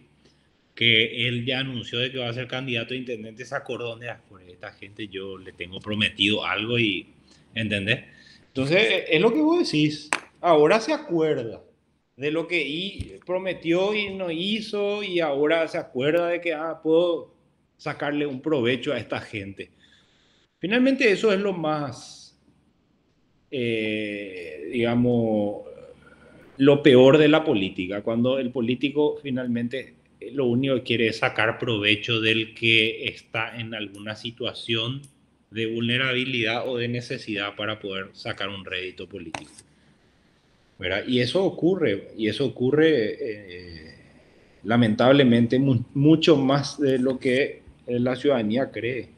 que él ya anunció de que va a ser candidato a intendente, se acordó de por esta gente yo le tengo prometido algo y, ¿entendés? Entonces, es lo que vos decís. Ahora se acuerda de lo que prometió y no hizo y ahora se acuerda de que puedo sacarle un provecho a esta gente. Finalmente eso es lo más, digamos, lo peor de la política, cuando el político finalmente lo único que quiere es sacar provecho del que está en alguna situación de vulnerabilidad o de necesidad para poder sacar un rédito político. ¿Verdad? Y eso ocurre lamentablemente mucho más de lo que la ciudadanía cree,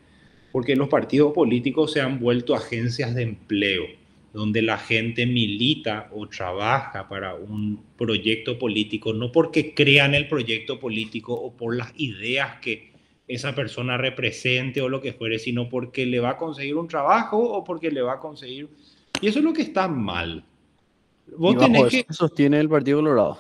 porque los partidos políticos se han vuelto agencias de empleo, donde la gente milita o trabaja para un proyecto político, no porque crean el proyecto político o por las ideas que esa persona represente o lo que fuere, sino porque le va a conseguir un trabajo o porque le va a conseguir... Y eso es lo que está mal. Y Vos bajo tenés eso que se sostiene el Partido Colorado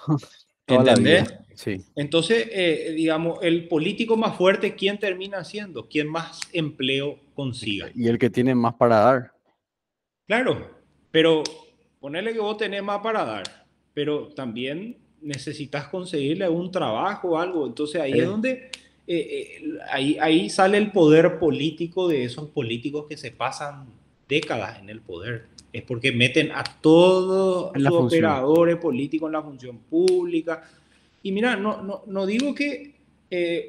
toda la vida. entender. Sí. Entonces, digamos, el político más fuerte, ¿quién termina siendo? ¿Quién más empleo consiga? Y el que tiene más para dar. Claro, pero ponerle que vos tenés más para dar, pero también necesitas conseguirle un trabajo o algo. Entonces ahí es Eh, donde ahí sale el poder político de esos políticos que se pasan décadas en el poder. Es porque meten a en todos la sus función. operadores políticos en la función pública. Y mira, no digo que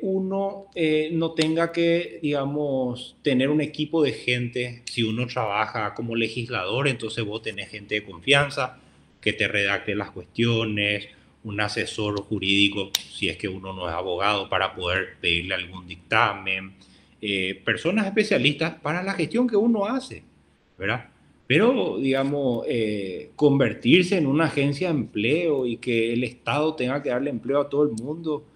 uno no tenga que, digamos, tener un equipo de gente. Si uno trabaja como legislador, entonces vos tenés gente de confianza que te redacte las cuestiones, un asesor jurídico, si es que uno no es abogado, para poder pedirle algún dictamen, personas especialistas para la gestión que uno hace, ¿verdad? Pero, digamos, convertirse en una agencia de empleo y que el Estado tenga que darle empleo a todo el mundo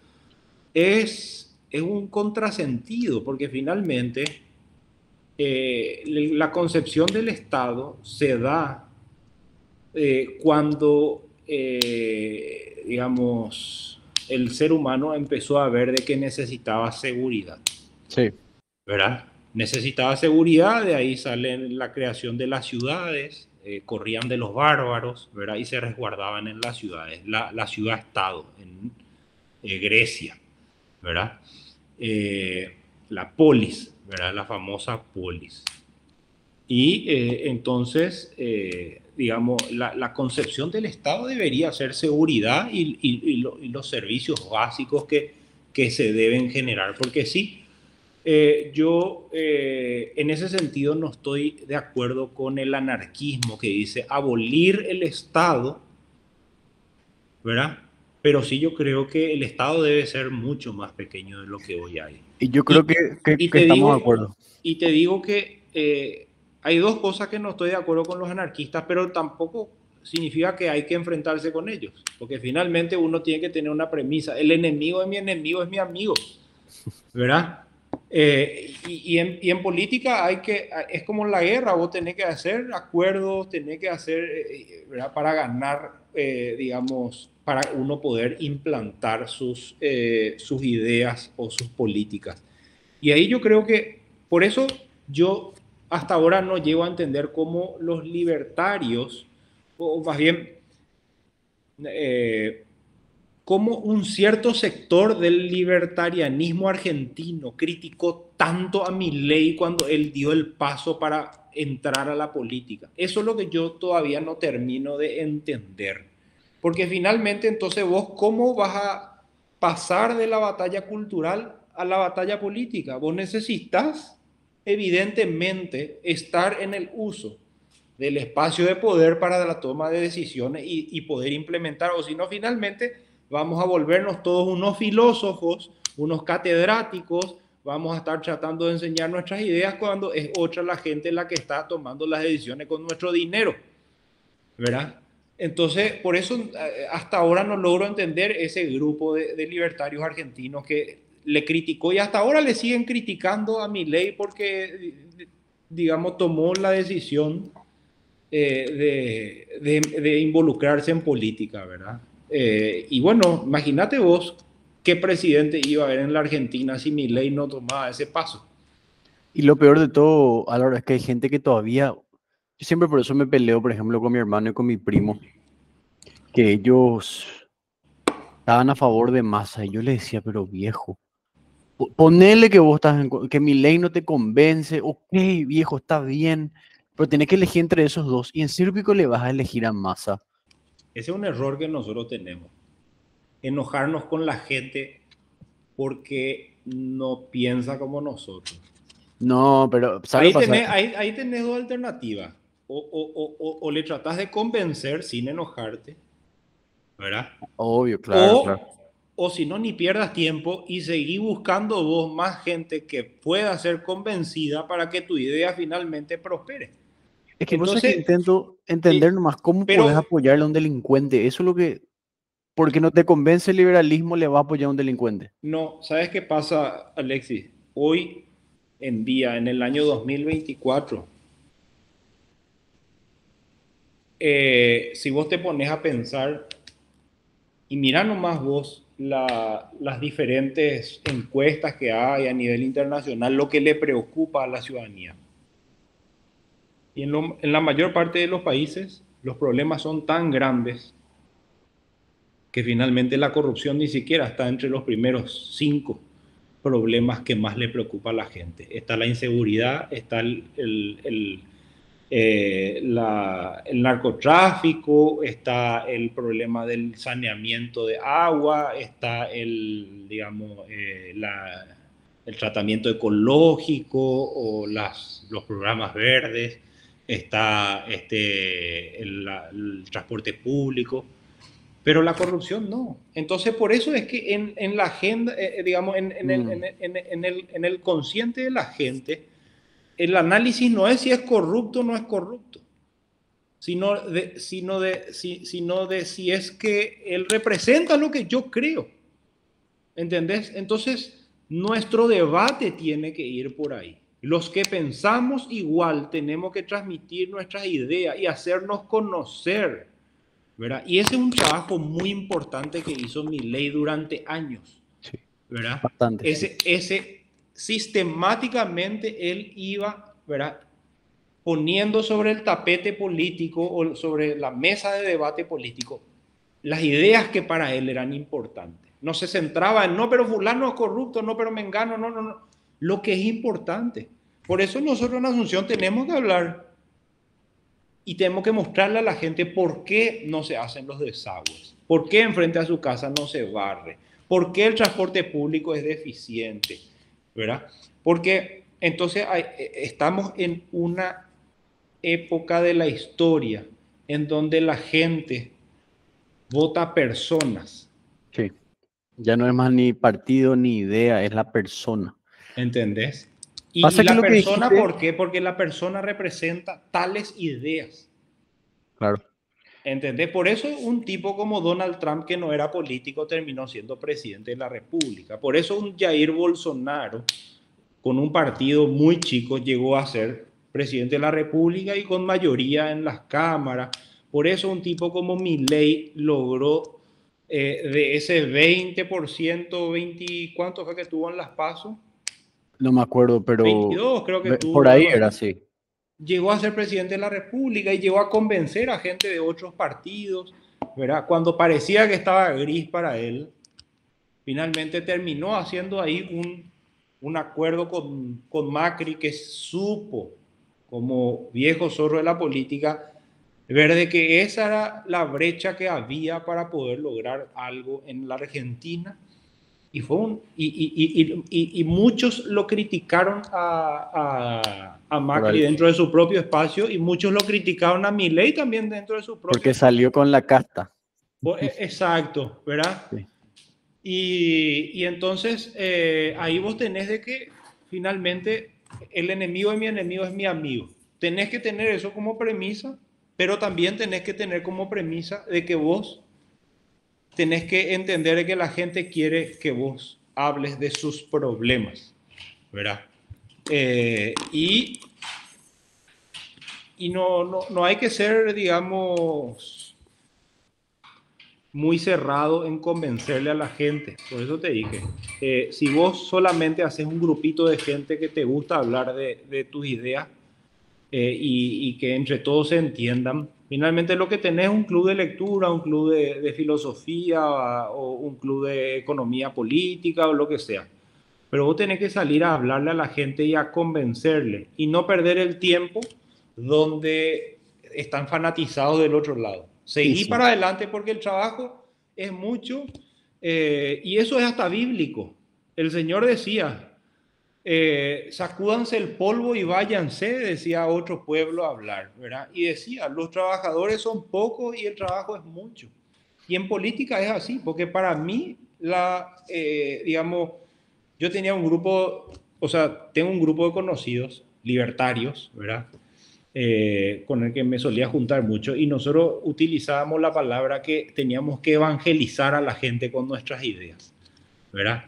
es un contrasentido, porque finalmente la concepción del Estado se da cuando, digamos, el ser humano empezó a ver de que necesitaba seguridad, Sí. ¿verdad? Necesitaba seguridad, de ahí sale la creación de las ciudades, corrían de los bárbaros, ¿verdad? Y se resguardaban en las ciudades, la ciudad-estado en Grecia, ¿verdad? La polis, ¿verdad? La famosa polis. Y entonces, digamos, la concepción del Estado debería ser seguridad y los servicios básicos que se deben generar, porque sí, yo en ese sentido no estoy de acuerdo con el anarquismo que dice abolir el Estado, ¿verdad? Pero sí yo creo que el Estado debe ser mucho más pequeño de lo que hoy hay. Y yo creo Y, que, y que te estamos de digo, acuerdo. y te digo que hay dos cosas que no estoy de acuerdo con los anarquistas, pero tampoco significa que hay que enfrentarse con ellos, porque finalmente uno tiene que tener una premisa, el enemigo de mi enemigo es mi amigo, ¿verdad? Y en política hay que, es como en la guerra, vos tenés que hacer acuerdos, tenés que hacer, ¿verdad? Para ganar, digamos, para uno poder implantar sus ideas o sus políticas. Y ahí yo creo que, por eso yo hasta ahora no llego a entender cómo los libertarios, o más bien, eh, cómo un cierto sector del libertarianismo argentino criticó tanto a Milei cuando él dio el paso para entrar a la política. Eso es lo que yo todavía no termino de entender. Porque finalmente, entonces vos, ¿cómo vas a pasar de la batalla cultural a la batalla política? Vos necesitas, evidentemente, estar en el uso del espacio de poder para la toma de decisiones y poder implementar, o si no, finalmente vamos a volvernos todos unos filósofos, unos catedráticos, vamos a estar tratando de enseñar nuestras ideas cuando es otra la gente la que está tomando las decisiones con nuestro dinero, ¿verdad? Entonces, por eso hasta ahora no logro entender ese grupo de libertarios argentinos que le criticó y hasta ahora le siguen criticando a Milei porque, digamos, tomó la decisión de involucrarse en política, ¿verdad? Y bueno, imagínate vos qué presidente iba a haber en la Argentina si Milei no tomaba ese paso. Y lo peor de todo, Álvaro, es que hay gente que todavía, yo siempre por eso me peleo, por ejemplo, con mi hermano y con mi primo, que ellos estaban a favor de Massa y yo le decía, pero viejo, ponele que vos estás que mi ley no te convence, ok, viejo, está bien, pero tenés que elegir entre esos dos y en Círculo le vas a elegir a Massa. Ese es un error que nosotros tenemos. Enojarnos con la gente porque no piensa como nosotros. No, pero ¿sabes lo Ahí que pasa? tenés, ahí tenés dos alternativas. O le tratás de convencer sin enojarte, ¿verdad? Obvio, claro, claro. O si no, ni pierdas tiempo y seguí buscando vos más gente que pueda ser convencida para que tu idea finalmente prospere. Es que vos sabés que Entonces, intento entender nomás cómo podés pero apoyarle a un delincuente. Eso es lo que, porque no te convence el liberalismo, le va a apoyar a un delincuente. no, ¿sabes qué pasa, Alexis? Hoy en día, en el año 2024, si vos te pones a pensar y mira nomás vos las diferentes encuestas que hay a nivel internacional, lo que le preocupa a la ciudadanía. Y en la mayor parte de los países los problemas son tan grandes que finalmente la corrupción ni siquiera está entre los primeros 5 problemas que más le preocupa a la gente. Está la inseguridad, está el narcotráfico, está el problema del saneamiento de agua, está digamos, el tratamiento ecológico o los programas verdes, está el transporte público, pero la corrupción no. Entonces, por eso es que en la agenda, digamos, Mm. en el consciente de la gente, el análisis no es si es corrupto o no es corrupto, sino de si es que él representa lo que yo creo. ¿Entendés? Entonces, nuestro debate tiene que ir por ahí. Los que pensamos igual tenemos que transmitir nuestras ideas y hacernos conocer, ¿verdad? Y ese es un trabajo muy importante que hizo Milei durante años, Sí, ¿verdad? bastante, sí. Ese sistemáticamente él iba, ¿verdad?, poniendo sobre el tapete político o sobre la mesa de debate político las ideas que para él eran importantes. No se centraba en, no, pero fulano es corrupto, no, pero mengano, no, no, no. Lo que es importante. Por eso nosotros en Asunción tenemos que hablar y tenemos que mostrarle a la gente por qué no se hacen los desagües, por qué enfrente a su casa no se barre, por qué el transporte público es deficiente, ¿verdad? Porque entonces estamos en una época de la historia en donde la gente vota personas. Sí. Ya no es más ni partido ni idea, es la persona. ¿Entendés? Y Pasa que la lo que persona, dijiste, ¿por qué? Porque la persona representa tales ideas. claro, ¿Entendés? Por eso un tipo como Donald Trump, que no era político, terminó siendo presidente de la República. Por eso un Jair Bolsonaro, con un partido muy chico, llegó a ser presidente de la República y con mayoría en las cámaras. Por eso un tipo como Milei logró de ese 20%, 20, ¿cuánto fue que tuvo en las PASO? no me acuerdo, pero 22 creo que por tuvo, ahí algo era así. así. Llegó a ser presidente de la República y llegó a convencer a gente de otros partidos, ¿verdad? Cuando parecía que estaba gris para él, finalmente terminó haciendo ahí un acuerdo con Macri, que supo, como viejo zorro de la política, ver de que esa era la brecha que había para poder lograr algo en la Argentina. Y, fue y muchos lo criticaron a Por Macri ahí. dentro de su propio espacio, y muchos lo criticaron a Milei también dentro de su propio Porque espacio. salió con la casta. Exacto, ¿verdad? Sí, Y entonces ahí vos tenés de que finalmente el enemigo de mi enemigo es mi amigo. Tenés que tener eso como premisa, pero también tenés que tener como premisa de que vos tenés que entender que la gente quiere que vos hables de sus problemas, ¿verdad? Eh, y y no hay que ser, digamos, muy cerrado en convencerle a la gente. Por eso te dije, si vos solamente haces un grupito de gente que te gusta hablar de tus ideas y que entre todos se entiendan, finalmente lo que tenés es un club de lectura, un club de filosofía o un club de economía política o lo que sea. Pero vos tenés que salir a hablarle a la gente y a convencerle y no perder el tiempo donde están fanatizados del otro lado. y Seguí sí, para adelante porque el trabajo es mucho y eso es hasta bíblico. El Señor decía, sacúdanse el polvo y váyanse, decía a otro pueblo a hablar, ¿verdad? Y decía, los trabajadores son pocos y el trabajo es mucho. Y en política es así, porque para mí, digamos, yo tenía un grupo, o sea, tengo un grupo de conocidos libertarios, ¿verdad? Con el que me solía juntar mucho y nosotros utilizábamos la palabra que teníamos que evangelizar a la gente con nuestras ideas, ¿verdad?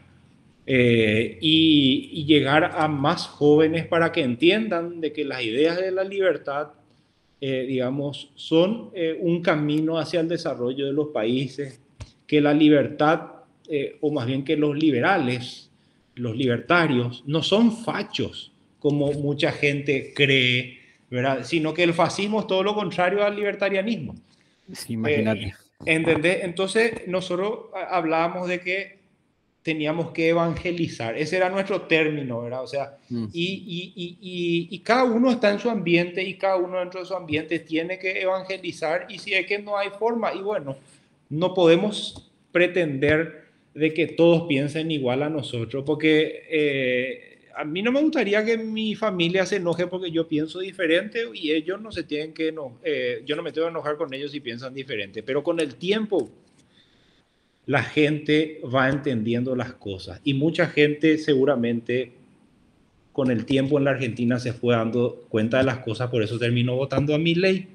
Y llegar a más jóvenes para que entiendan de que las ideas de la libertad, digamos, son un camino hacia el desarrollo de los países, que la libertad, o más bien que los liberales, los libertarios, no son fachos, como mucha gente cree, ¿verdad? Sino que el fascismo es todo lo contrario al libertarianismo. sí, Eh, imagínate. ¿Entendés? Entonces nosotros hablábamos de que teníamos que evangelizar, ese era nuestro término, ¿verdad? O sea, Mm. y cada uno está en su ambiente y cada uno dentro de su ambiente tiene que evangelizar y si es que no hay forma, y bueno, no podemos pretender de que todos piensen igual a nosotros, porque a mí no me gustaría que mi familia se enoje porque yo pienso diferente y ellos no se tienen que, yo no me tengo que enojar con ellos si piensan diferente, pero con el tiempo la gente va entendiendo las cosas y mucha gente seguramente con el tiempo en la Argentina se fue dando cuenta de las cosas, por eso terminó votando a Milei.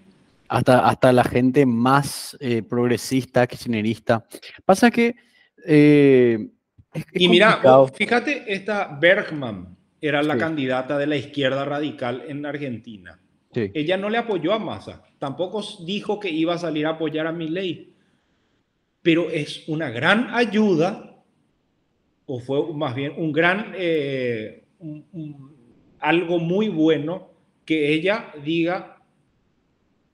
Hasta la gente más progresista, kirchnerista. Pasa que es Y mira, complicado. fíjate esta Bergman. era la Sí, candidata de la izquierda radical en Argentina. sí. Ella no le apoyó a Massa, tampoco dijo que iba a salir a apoyar a Milei, pero es una gran ayuda, o fue más bien un gran, algo muy bueno que ella diga,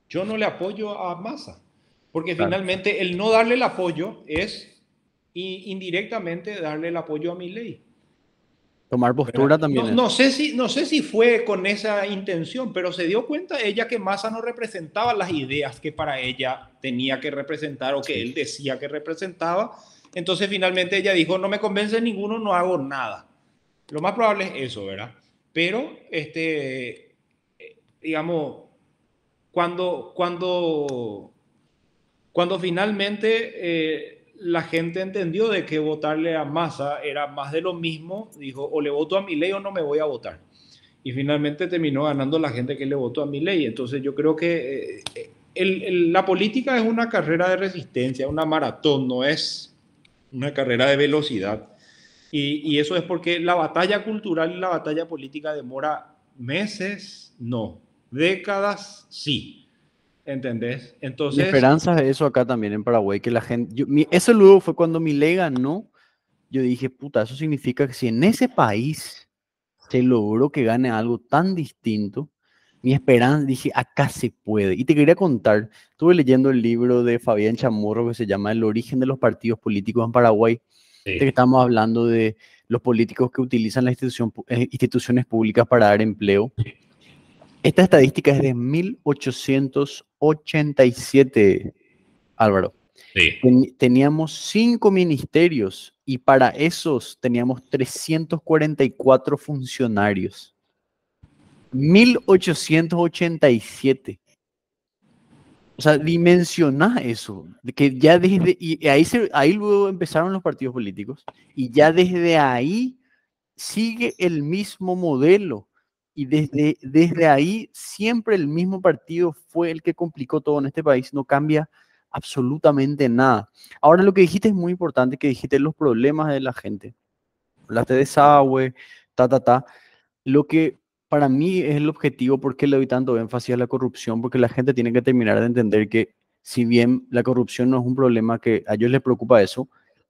yo no le apoyo a Massa, porque Claro. finalmente el no darle el apoyo es indirectamente darle el apoyo a Milei. Tomar postura ¿Verdad? también No es. sé no sé si fue con esa intención, pero se dio cuenta ella que Massa no representaba las ideas que para ella tenía que representar o que Sí. él decía que representaba. Entonces finalmente ella dijo, no me convence ninguno, no hago nada. Lo más probable es eso, ¿verdad? Pero, digamos, cuando finalmente la gente entendió de que votarle a Massa era más de lo mismo, dijo, o le voto a Milei o no me voy a votar. Y finalmente terminó ganando la gente que le votó a Milei. Entonces yo creo que la política es una carrera de resistencia, una maratón, no es una carrera de velocidad. Y eso es porque la batalla cultural y la batalla política demora meses, no, décadas, sí. ¿Entendés? Mi Entonces, esperanza es eso acá también en Paraguay, que la gente, eso luego fue cuando Milei ganó, yo dije, puta, eso significa que si en ese país se logró que gane algo tan distinto, mi esperanza, dije, acá se puede. Y te quería contar, estuve leyendo el libro de Fabián Chamorro que se llama El origen de los partidos políticos en Paraguay, de que sí, estamos hablando de los políticos que utilizan las instituciones públicas para dar empleo. Esta estadística es de 1887, Álvaro. sí, Teníamos 5 ministerios y para esos teníamos 344 funcionarios. 1887. O sea, dimensioná eso, de que ya desde, y ahí luego empezaron los partidos políticos, y ya desde ahí sigue el mismo modelo, y desde ahí siempre el mismo partido fue el que complicó todo en este país, no cambia absolutamente nada. Ahora lo que dijiste es muy importante, que dijiste los problemas de la gente, hablaste de desagüe, ta. Lo que para mí es el objetivo, ¿por qué le doy tanto énfasis a la corrupción? Porque la gente tiene que terminar de entender que si bien la corrupción no es un problema que a ellos les preocupa eso,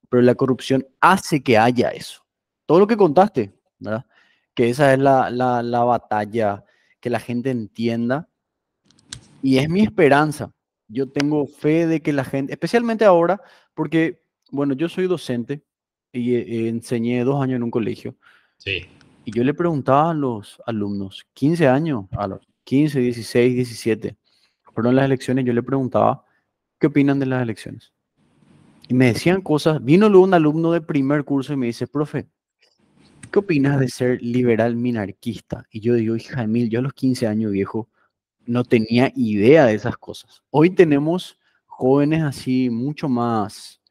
pero la corrupción hace que haya eso. Todo lo que contaste, ¿verdad? Que esa es la batalla, que la gente entienda. Y es mi esperanza. Yo tengo fe de que la gente, especialmente ahora, porque, bueno, yo soy docente y enseñé 2 años en un colegio. sí. Y yo le preguntaba a los alumnos, 15 años, a los 15, 16, 17, fueron las elecciones, yo le preguntaba, ¿qué opinan de las elecciones? Y me decían cosas, vino luego un alumno de primer curso y me dice, profe, ¿qué opinas de ser liberal minarquista? Y yo digo, hija de mil, yo a los 15 años viejo no tenía idea de esas cosas. Hoy tenemos jóvenes así mucho más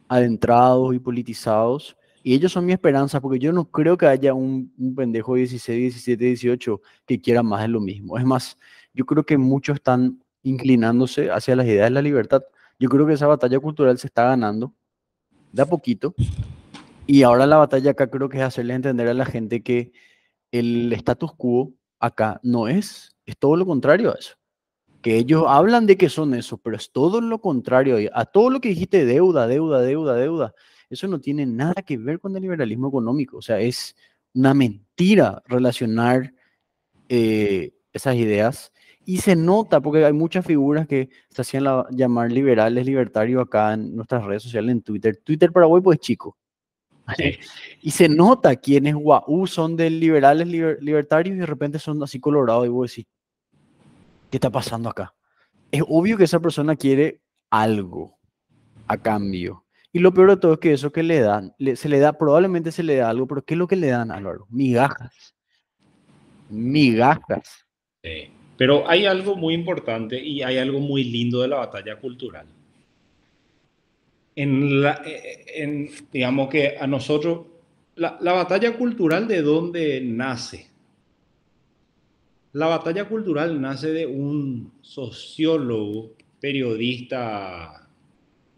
adentrados y politizados. Y ellos son mi esperanza, porque yo no creo que haya un pendejo de 16, 17, 18 que quiera más de lo mismo. Es más, yo creo que muchos están inclinándose hacia las ideas de la libertad. Yo creo que esa batalla cultural se está ganando de a poquito. Y ahora la batalla acá creo que es hacerle entender a la gente que el status quo acá no es todo lo contrario a eso, que ellos hablan de que son eso, pero es todo lo contrario a todo lo que dijiste, deuda, deuda, deuda, deuda. Eso no tiene nada que ver con el liberalismo económico. O sea, es una mentira relacionar esas ideas. Y se nota, porque hay muchas figuras que se hacían llamar liberales, libertarios acá en nuestras redes sociales, en Twitter. Twitter Paraguay, pues chico. Sí. Y se nota quienes guau son de liberales, libertarios y de repente son así colorados y vos decís, ¿qué está pasando acá? Es obvio que esa persona quiere algo a cambio. Y lo peor de todo es que eso que le dan, se le da, probablemente se le da algo, pero ¿qué es lo que le dan, Álvaro? Migajas, migajas. Sí. Pero hay algo muy importante y hay algo muy lindo de la batalla cultural. Digamos que a nosotros, la batalla cultural, ¿de dónde nace? La batalla cultural nace de un sociólogo, periodista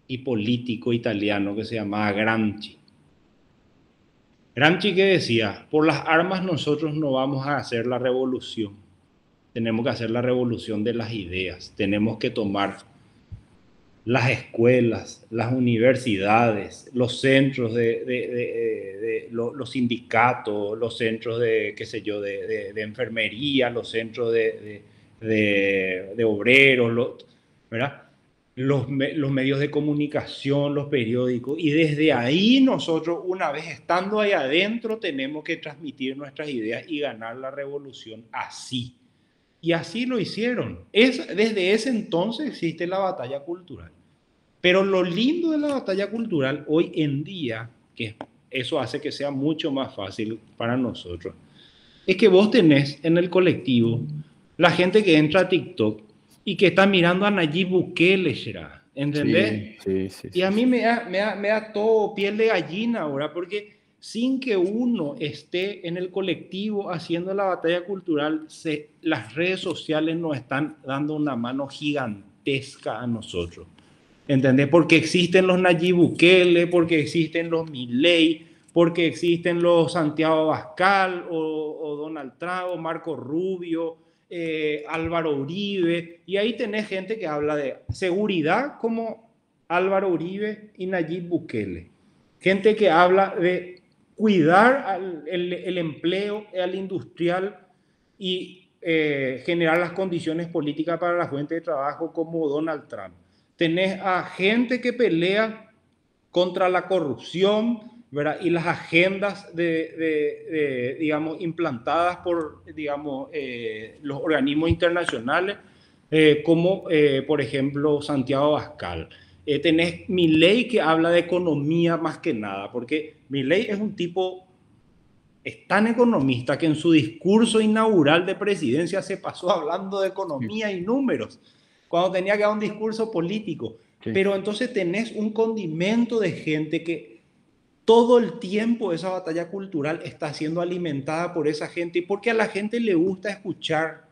y político italiano que se llamaba Gramsci. Gramsci que decía, por las armas nosotros no vamos a hacer la revolución, tenemos que hacer la revolución de las ideas, tenemos que tomar las escuelas, las universidades, los centros los sindicatos, los centros de, qué sé yo, de enfermería, los centros de obreros, ¿verdad? Los medios de comunicación, los periódicos, y desde ahí nosotros, una vez estando ahí adentro, tenemos que transmitir nuestras ideas y ganar la revolución así. Y así lo hicieron. Desde ese entonces existe la batalla cultural. Pero lo lindo de la batalla cultural hoy en día, que eso hace que sea mucho más fácil para nosotros, es que vos tenés en el colectivo la gente que entra a TikTok y que está mirando a Nayib Bukele, ¿entendés? Sí, sí, sí, Y a sí, mí sí. me da todo piel de gallina ahora, porque sin que uno esté en el colectivo haciendo la batalla cultural, las redes sociales nos están dando una mano gigantesca a nosotros. ¿Entendés? Porque existen los Nayib Bukele, porque existen los Milei, porque existen los Santiago Abascal o Donald Trump o Marco Rubio, Álvaro Uribe, y ahí tenés gente que habla de seguridad como Álvaro Uribe y Nayib Bukele. Gente que habla de cuidar el empleo, al industrial y generar las condiciones políticas para la fuente de trabajo como Donald Trump. Tenés a gente que pelea contra la corrupción, ¿verdad? Y las agendas digamos, implantadas por, digamos, los organismos internacionales, como, por ejemplo, Santiago Abascal. Tenés Milei que habla de economía más que nada, porque Milei es un tipo, es tan economista que en su discurso inaugural de presidencia se pasó hablando de Sí, economía y números, cuando tenía que dar un discurso político. sí. Pero entonces tenés un condimento de gente que todo el tiempo esa batalla cultural está siendo alimentada por esa gente y porque a la gente le gusta escuchar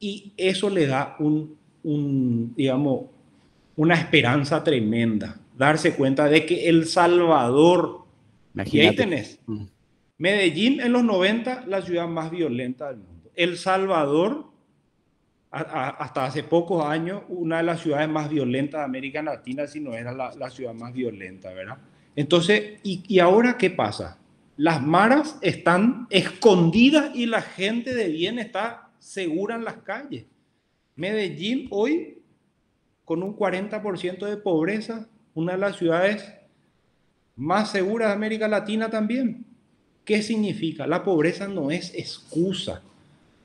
y eso le da digamos, una esperanza tremenda, darse cuenta de que El Salvador, y ahí Imagínate. tenés, Mm. Medellín en los 90 la ciudad más violenta del mundo. El Salvador, hasta hace pocos años, una de las ciudades más violentas de América Latina, si no era la ciudad más violenta, ¿verdad? Entonces, ¿y ahora qué pasa? Las maras están escondidas y la gente de bien está segura en las calles. Medellín hoy, con un 40% de pobreza, una de las ciudades más seguras de América Latina también. ¿Qué significa? La pobreza no es excusa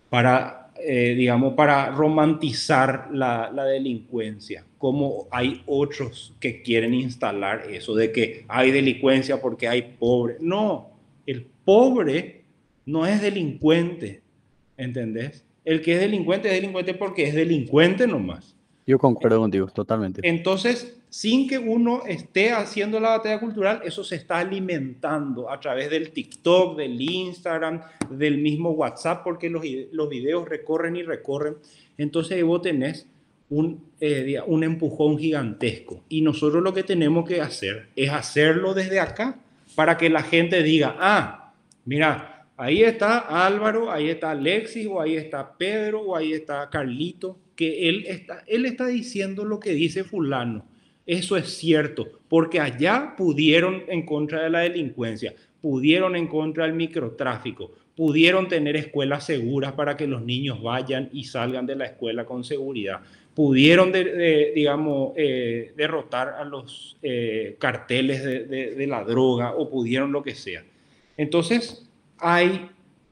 para, digamos, para romantizar la delincuencia, como hay otros que quieren instalar eso de que hay delincuencia porque hay pobre. No, el pobre no es delincuente, ¿entendés? El que es delincuente porque es delincuente nomás. Yo concuerdo contigo, totalmente. Entonces, sin que uno esté haciendo la batalla cultural, eso se está alimentando a través del TikTok, del Instagram, del mismo WhatsApp, porque los videos recorren y recorren. Entonces, vos tenés un empujón gigantesco. Y nosotros lo que tenemos que hacer es hacerlo desde acá para que la gente diga, ah, mira, ahí está Álvaro, ahí está Alexis, o ahí está Pedro, o ahí está Carlito, que él está diciendo lo que dice fulano. Eso es cierto, porque allá pudieron en contra de la delincuencia, pudieron en contra del microtráfico, pudieron tener escuelas seguras para que los niños vayan y salgan de la escuela con seguridad, pudieron, digamos, derrotar a los carteles de la droga o pudieron lo que sea. Entonces, hay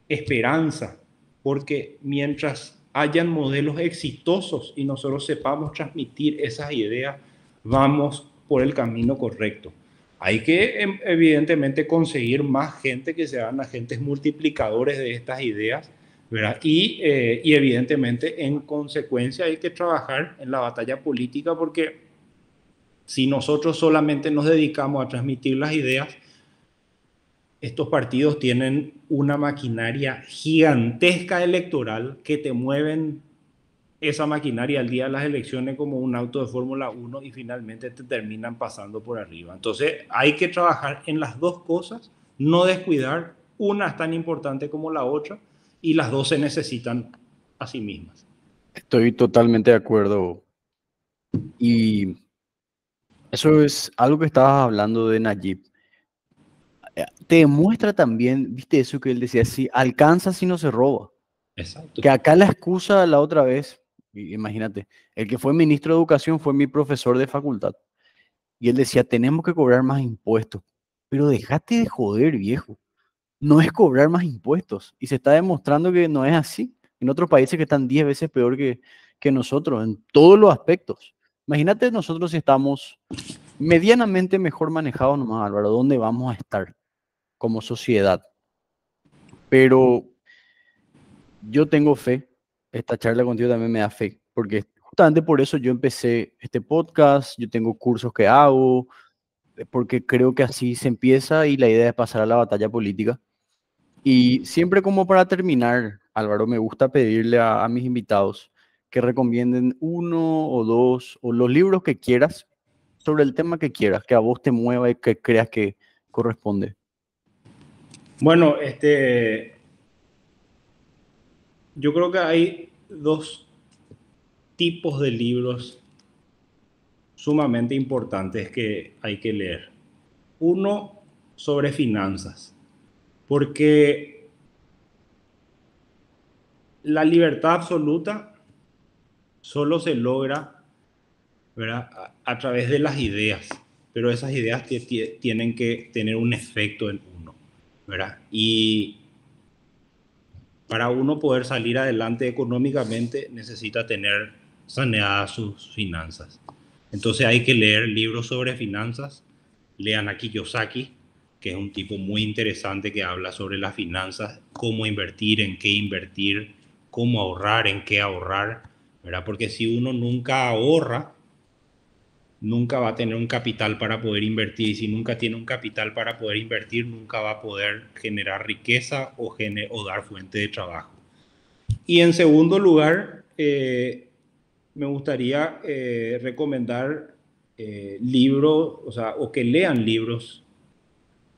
esperanza, porque mientras hayan modelos exitosos y nosotros sepamos transmitir esas ideas, vamos por el camino correcto. Hay que, evidentemente, conseguir más gente que sean agentes multiplicadores de estas ideas, ¿verdad? Y evidentemente, en consecuencia, hay que trabajar en la batalla política porque si nosotros solamente nos dedicamos a transmitir las ideas, estos partidos tienen una maquinaria gigantesca electoral que te mueven esa maquinaria al día de las elecciones como un auto de Fórmula 1 y finalmente te terminan pasando por arriba. Entonces hay que trabajar en las dos cosas no descuidar, una es tan importante como la otra y las dos se necesitan a sí mismas. Estoy totalmente de acuerdo. Y eso es algo que estabas hablando de Nayib. Te demuestra también, viste eso que él decía, si alcanza si no se roba. Exacto. Que acá la excusa la otra vez, imagínate, el que fue ministro de Educación fue mi profesor de facultad. Y él decía, tenemos que cobrar más impuestos. Pero déjate de joder, viejo. No es cobrar más impuestos. Y se está demostrando que no es así. En otros países que están 10 veces peor que nosotros, en todos los aspectos. Imagínate nosotros si estamos medianamente mejor manejados nomás, Álvaro, ¿dónde vamos a estar como sociedad? Pero yo tengo fe, esta charla contigo también me da fe, porque justamente por eso yo empecé este podcast, yo tengo cursos que hago, porque creo que así se empieza y la idea es pasar a la batalla política. Y siempre como para terminar, Álvaro, me gusta pedirle a mis invitados que recomienden uno o dos o los libros que quieras sobre el tema que quieras, que a vos te mueva y que creas que corresponde. Bueno, yo creo que hay dos tipos de libros sumamente importantes que hay que leer. Uno sobre finanzas, porque la libertad absoluta solo se logra, ¿verdad?, a través de las ideas, pero esas ideas tienen que tener un efecto en uno, ¿verdad? Y para uno poder salir adelante económicamente necesita tener saneadas sus finanzas. Entonces hay que leer libros sobre finanzas. Lean a Kiyosaki, que es un tipo muy interesante que habla sobre las finanzas, cómo invertir, en qué invertir, cómo ahorrar, en qué ahorrar, ¿verdad? Porque si uno nunca ahorra, nunca va a tener un capital para poder invertir. Y si nunca tiene un capital para poder invertir, nunca va a poder generar riqueza o dar fuente de trabajo. Y en segundo lugar, me gustaría recomendar libros, o sea, o que lean libros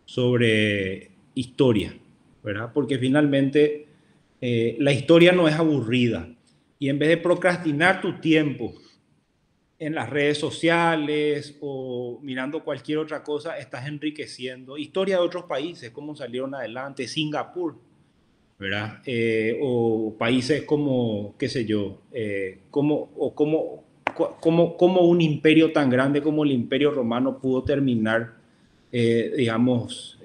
sobre historia, ¿verdad? Porque finalmente la historia no es aburrida. Y en vez de procrastinar tu tiempo en las redes sociales o mirando cualquier otra cosa, estás enriqueciendo historia de otros países, cómo salieron adelante, Singapur, ¿verdad? O países como, qué sé yo, como un imperio tan grande como el Imperio Romano pudo terminar, digamos,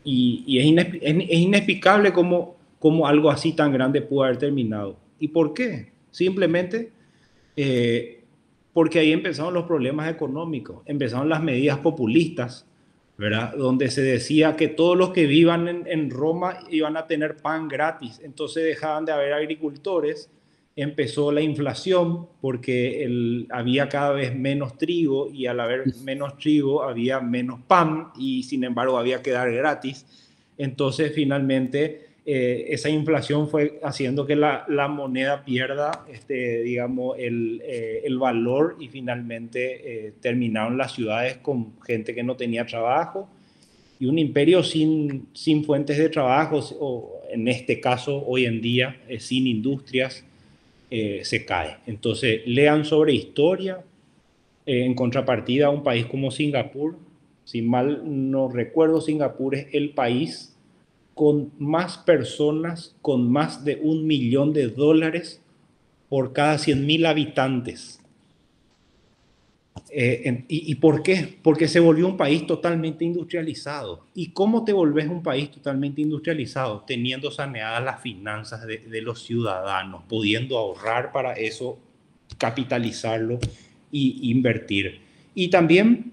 y es inexplicable cómo algo así tan grande pudo haber terminado. ¿Y por qué? Simplemente eh, porque ahí empezaron los problemas económicos, empezaron las medidas populistas, ¿verdad? Donde se decía que todos los que vivan en Roma iban a tener pan gratis, entonces dejaban de haber agricultores, empezó la inflación porque había cada vez menos trigo y al haber menos trigo había menos pan y sin embargo había que dar gratis, entonces finalmente esa inflación fue haciendo que la moneda pierda, digamos, el valor y finalmente terminaron las ciudades con gente que no tenía trabajo y un imperio sin fuentes de trabajo, o en este caso hoy en día sin industrias, se cae. Entonces, lean sobre historia. En contrapartida, a un país como Singapur, si mal no recuerdo, Singapur es el país con más personas con más de $1 millón por cada 100.000 habitantes. ¿Y por qué? Porque se volvió un país totalmente industrializado. ¿Y cómo te volvés un país totalmente industrializado? Teniendo saneadas las finanzas de los ciudadanos, pudiendo ahorrar para eso, capitalizarlo y invertir. Y también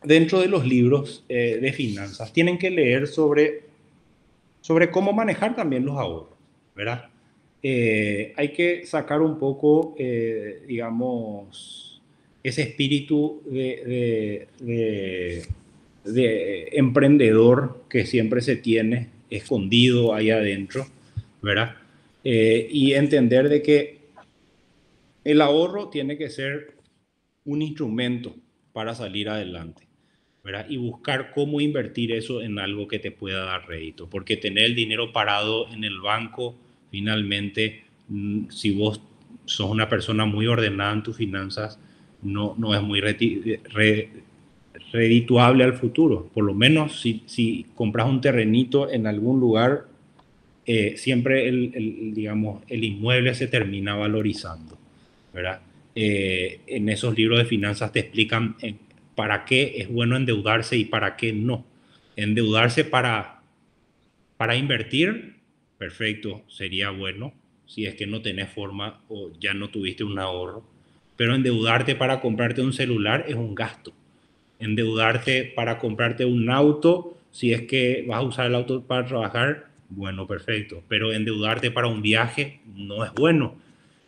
dentro de los libros de finanzas tienen que leer sobre cómo manejar también los ahorros, ¿verdad? Hay que sacar un poco, digamos, ese espíritu de emprendedor que siempre se tiene escondido ahí adentro, ¿verdad? Y entender de que el ahorro tiene que ser un instrumento para salir adelante. ¿verdad? Y buscar cómo invertir eso en algo que te pueda dar rédito, porque tener el dinero parado en el banco, finalmente, si vos sos una persona muy ordenada en tus finanzas, no es muy redituable al futuro. Por lo menos si compras un terrenito en algún lugar, siempre digamos, el inmueble se termina valorizando, ¿verdad? En esos libros de finanzas te explican para qué es bueno endeudarse y para qué no. Endeudarse para invertir, perfecto, sería bueno si es que no tenés forma o ya no tuviste un ahorro. Pero endeudarte para comprarte un celular es un gasto. Endeudarte para comprarte un auto, si es que vas a usar el auto para trabajar, bueno, perfecto. Pero endeudarte para un viaje no es bueno.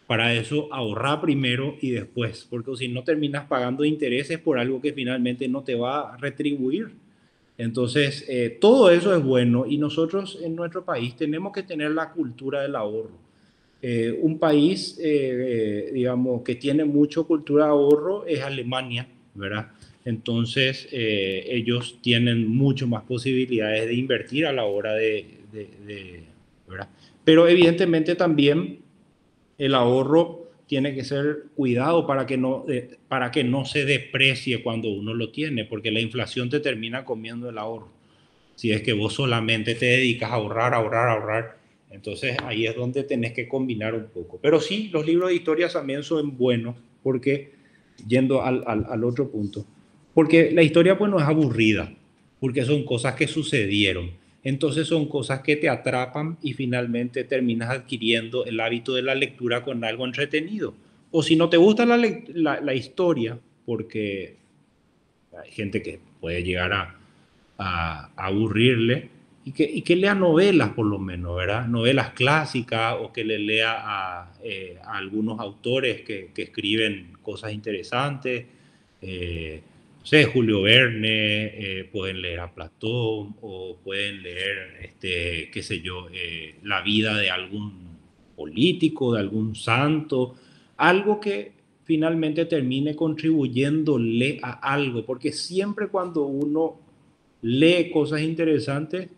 Para eso ahorrar primero y después, porque si no terminas pagando intereses por algo que finalmente no te va a retribuir. Entonces, todo eso es bueno y nosotros en nuestro país tenemos que tener la cultura del ahorro. Un país, digamos, que tiene mucha cultura de ahorro es Alemania, ¿verdad? Entonces, ellos tienen mucho más posibilidades de invertir a la hora ¿verdad? Pero evidentemente también el ahorro tiene que ser cuidado para que no se deprecie cuando uno lo tiene, porque la inflación te termina comiendo el ahorro. Si es que vos solamente te dedicas a ahorrar, ahorrar, ahorrar, entonces ahí es donde tenés que combinar un poco. Pero sí, los libros de historias también son buenos, porque, yendo al otro punto, porque la historia pues no es aburrida, porque son cosas que sucedieron. Entonces son cosas que te atrapan y finalmente terminas adquiriendo el hábito de la lectura con algo entretenido. O si no te gusta la historia, porque hay gente que puede llegar a aburrirle, y que lea novelas por lo menos, ¿verdad? Novelas clásicas o que le lea a algunos autores que escriben cosas interesantes. No sé, Julio Verne, pueden leer a Platón o pueden leer, qué sé yo, la vida de algún político, de algún santo, algo que finalmente termine contribuyéndole a algo, porque siempre cuando uno lee cosas interesantes,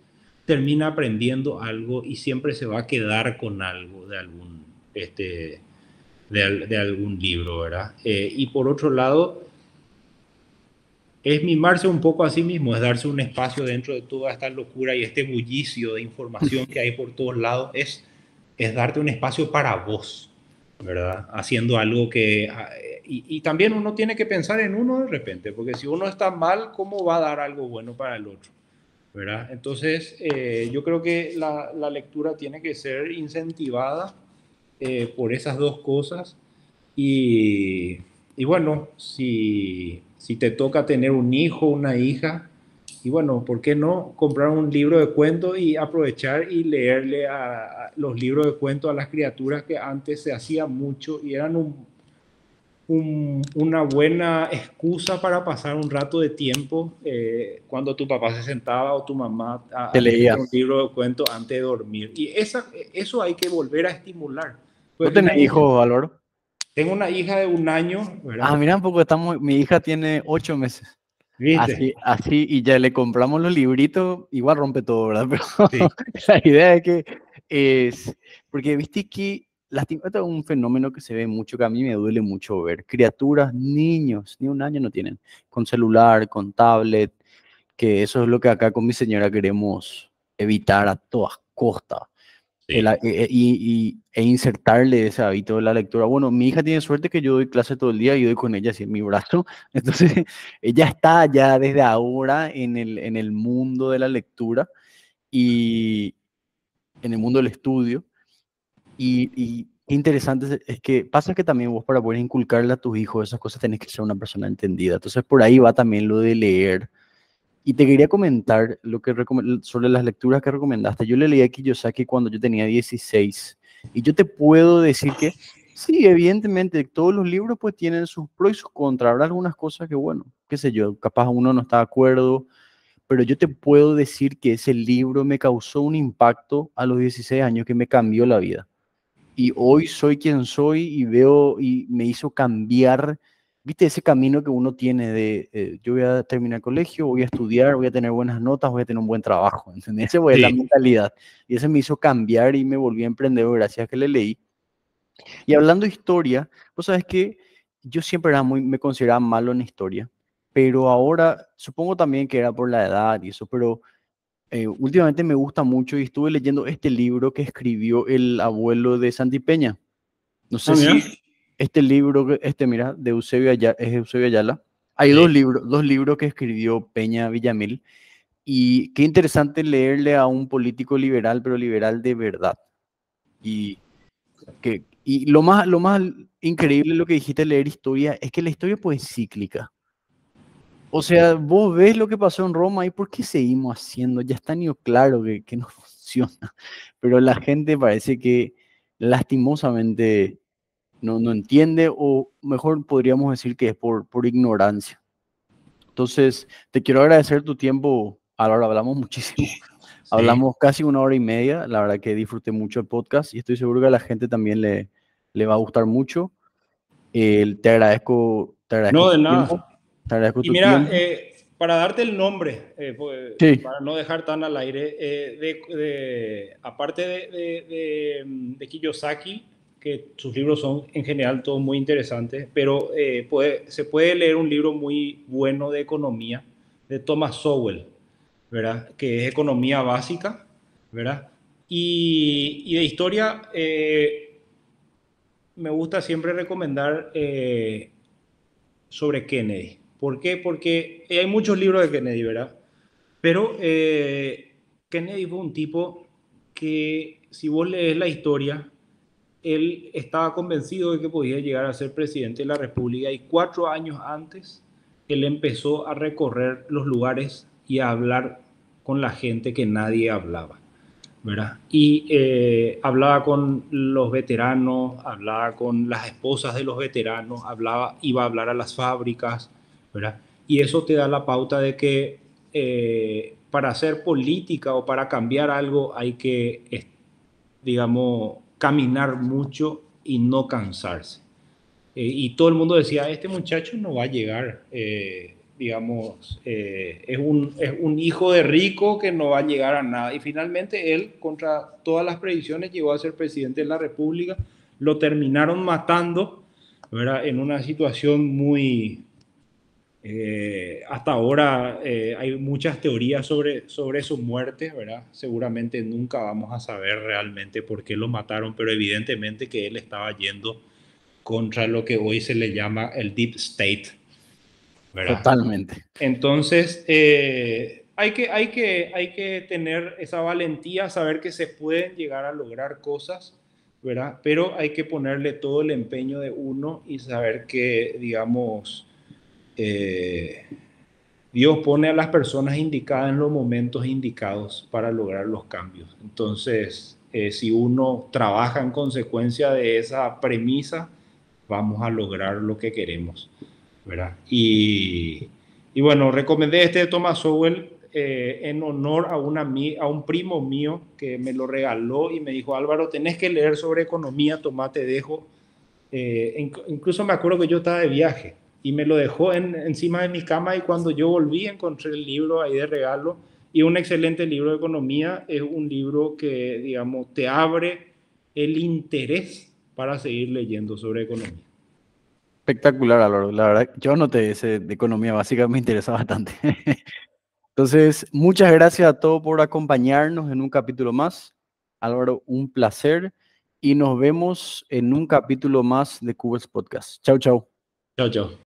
termina aprendiendo algo y siempre se va a quedar con algo de este, de algún libro, ¿verdad? Y por otro lado, es mimarse un poco a sí mismo, es darse un espacio dentro de toda esta locura y este bullicio de información que hay por todos lados, es darte un espacio para vos, ¿verdad? Haciendo algo que... Y también uno tiene que pensar en uno de repente, porque si uno está mal, ¿cómo va a dar algo bueno para el otro? ¿Verdad? Entonces, yo creo que la lectura tiene que ser incentivada por esas dos cosas. Y, y bueno, si te toca tener un hijo, una hija, y bueno, ¿por qué no comprar un libro de cuentos y aprovechar y leerle a los libros de cuentos a las criaturas que antes se hacía mucho y eran una buena excusa para pasar un rato de tiempo cuando tu papá se sentaba o tu mamá Te a leer leía. un libro de cuentos antes de dormir? Y eso hay que volver a estimular. Pues ¿Vos tenés finalmente hijos, Álvaro? tengo una hija de 1 año, Ah, ¿verdad? mira un poco, mi hija tiene 8 meses. ¿Viste? Así, y ya le compramos los libritos, igual rompe todo, ¿verdad? Pero Sí, la idea es que porque viste que esto es un fenómeno que se ve mucho, que a mí me duele mucho ver. Criaturas, niños, ni 1 año no tienen, con celular, con tablet, que eso es lo que acá con mi señora queremos evitar a todas costas sí. e insertarle ese hábito de la lectura. Bueno, mi hija tiene suerte que yo doy clase todo el día y doy con ella así en mi brazo. Entonces, ella está ya desde ahora en el mundo de la lectura y en el mundo del estudio. Y qué interesante es que pasa que también vos para poder inculcarle a tus hijos esas cosas tenés que ser una persona entendida. Entonces, por ahí va también lo de leer. Y te quería comentar sobre las lecturas que recomendaste. Yo le leí a Kiyosaki cuando yo tenía 16 y yo te puedo decir que sí, evidentemente todos los libros pues tienen sus pros y sus contras. Habrá algunas cosas que bueno, qué sé yo, capaz uno no está de acuerdo, pero yo te puedo decir que ese libro me causó un impacto a los 16 años que me cambió la vida. Y hoy soy quien soy y veo y me hizo cambiar viste ese camino que uno tiene de yo voy a terminar el colegio, voy a estudiar, voy a tener buenas notas, voy a tener un buen trabajo, ¿entendés? Esa fue la Sí, mentalidad. Y eso me hizo cambiar y me volví emprendedor gracias a que le leí. Y hablando de historia, vos sabes que yo siempre me consideraba malo en historia, pero ahora, supongo también que era por la edad y eso, pero últimamente me gusta mucho y estuve leyendo este libro que escribió el abuelo de Santi Peña. No sé mira. si este libro, mira, de Eusebio Ayala, es Eusebio Ayala. Hay Sí, dos libros que escribió Peña Villamil y qué interesante leerle a un político liberal, pero liberal de verdad. Y, y lo más increíble de lo que dijiste de leer historia es que la historia pues es cíclica. O sea, vos ves lo que pasó en Roma y por qué seguimos haciendo, ya está ni claro que no funciona, pero la gente parece que lastimosamente no entiende o mejor podríamos decir que es por ignorancia. Entonces, te quiero agradecer tu tiempo. Ahora hablamos muchísimo. sí. Hablamos casi una hora y media. La verdad que disfruté mucho el podcast y estoy seguro que a la gente también le va a gustar mucho. Te agradezco No, tu de tiempo. nada. Te agradezco Y tu mira, tiempo. para darte el nombre, Sí, para no dejar tan al aire, aparte de Kiyosaki, que sus libros son en general todos muy interesantes, pero se puede leer un libro muy bueno de economía de Thomas Sowell, ¿verdad? Que es economía básica, ¿verdad? Y de historia, me gusta siempre recomendar sobre Kennedy. ¿Por qué? Porque hay muchos libros de Kennedy, ¿verdad? Pero Kennedy fue un tipo que, si vos lees la historia, él estaba convencido de que podía llegar a ser presidente de la República y 4 años antes él empezó a recorrer los lugares y a hablar con la gente que nadie hablaba, ¿verdad? Y hablaba con los veteranos, hablaba con las esposas de los veteranos, iba a hablar a las fábricas, ¿verdad? Y eso te da la pauta de que para hacer política o para cambiar algo hay que, digamos, caminar mucho y no cansarse. Y todo el mundo decía, este muchacho no va a llegar, digamos, es un hijo de rico que no va a llegar a nada. Y finalmente él, contra todas las predicciones, llegó a ser presidente de la República. Lo terminaron matando, ¿verdad? En una situación muy... hasta ahora hay muchas teorías sobre su muerte, ¿verdad? Seguramente nunca vamos a saber realmente por qué lo mataron, pero evidentemente que él estaba yendo contra lo que hoy se le llama el Deep State, ¿verdad? totalmente. Entonces, hay que tener esa valentía, saber que se pueden llegar a lograr cosas, ¿verdad? Pero hay que ponerle todo el empeño de uno y saber que, digamos, eh, Dios pone a las personas indicadas en los momentos indicados para lograr los cambios. Entonces, si uno trabaja en consecuencia de esa premisa, vamos a lograr lo que queremos, ¿verdad? Y bueno, recomendé este de Thomas Sowell en honor a un primo mío que me lo regaló y me dijo, Álvaro, tenés que leer sobre economía, tomá, te dejo. Incluso me acuerdo que yo estaba de viaje y me lo dejó encima de mi cama y cuando yo volví encontré el libro ahí de regalo y un excelente libro de economía. Es un libro que, digamos, te abre el interés para seguir leyendo sobre economía. Espectacular, Álvaro. La verdad, yo noté ese de economía básica, me interesa bastante. Entonces, muchas gracias a todos por acompañarnos en un capítulo más. Álvaro, un placer y nos vemos en un capítulo más de Cubers Podcast. Chau, chau. Chao, chao.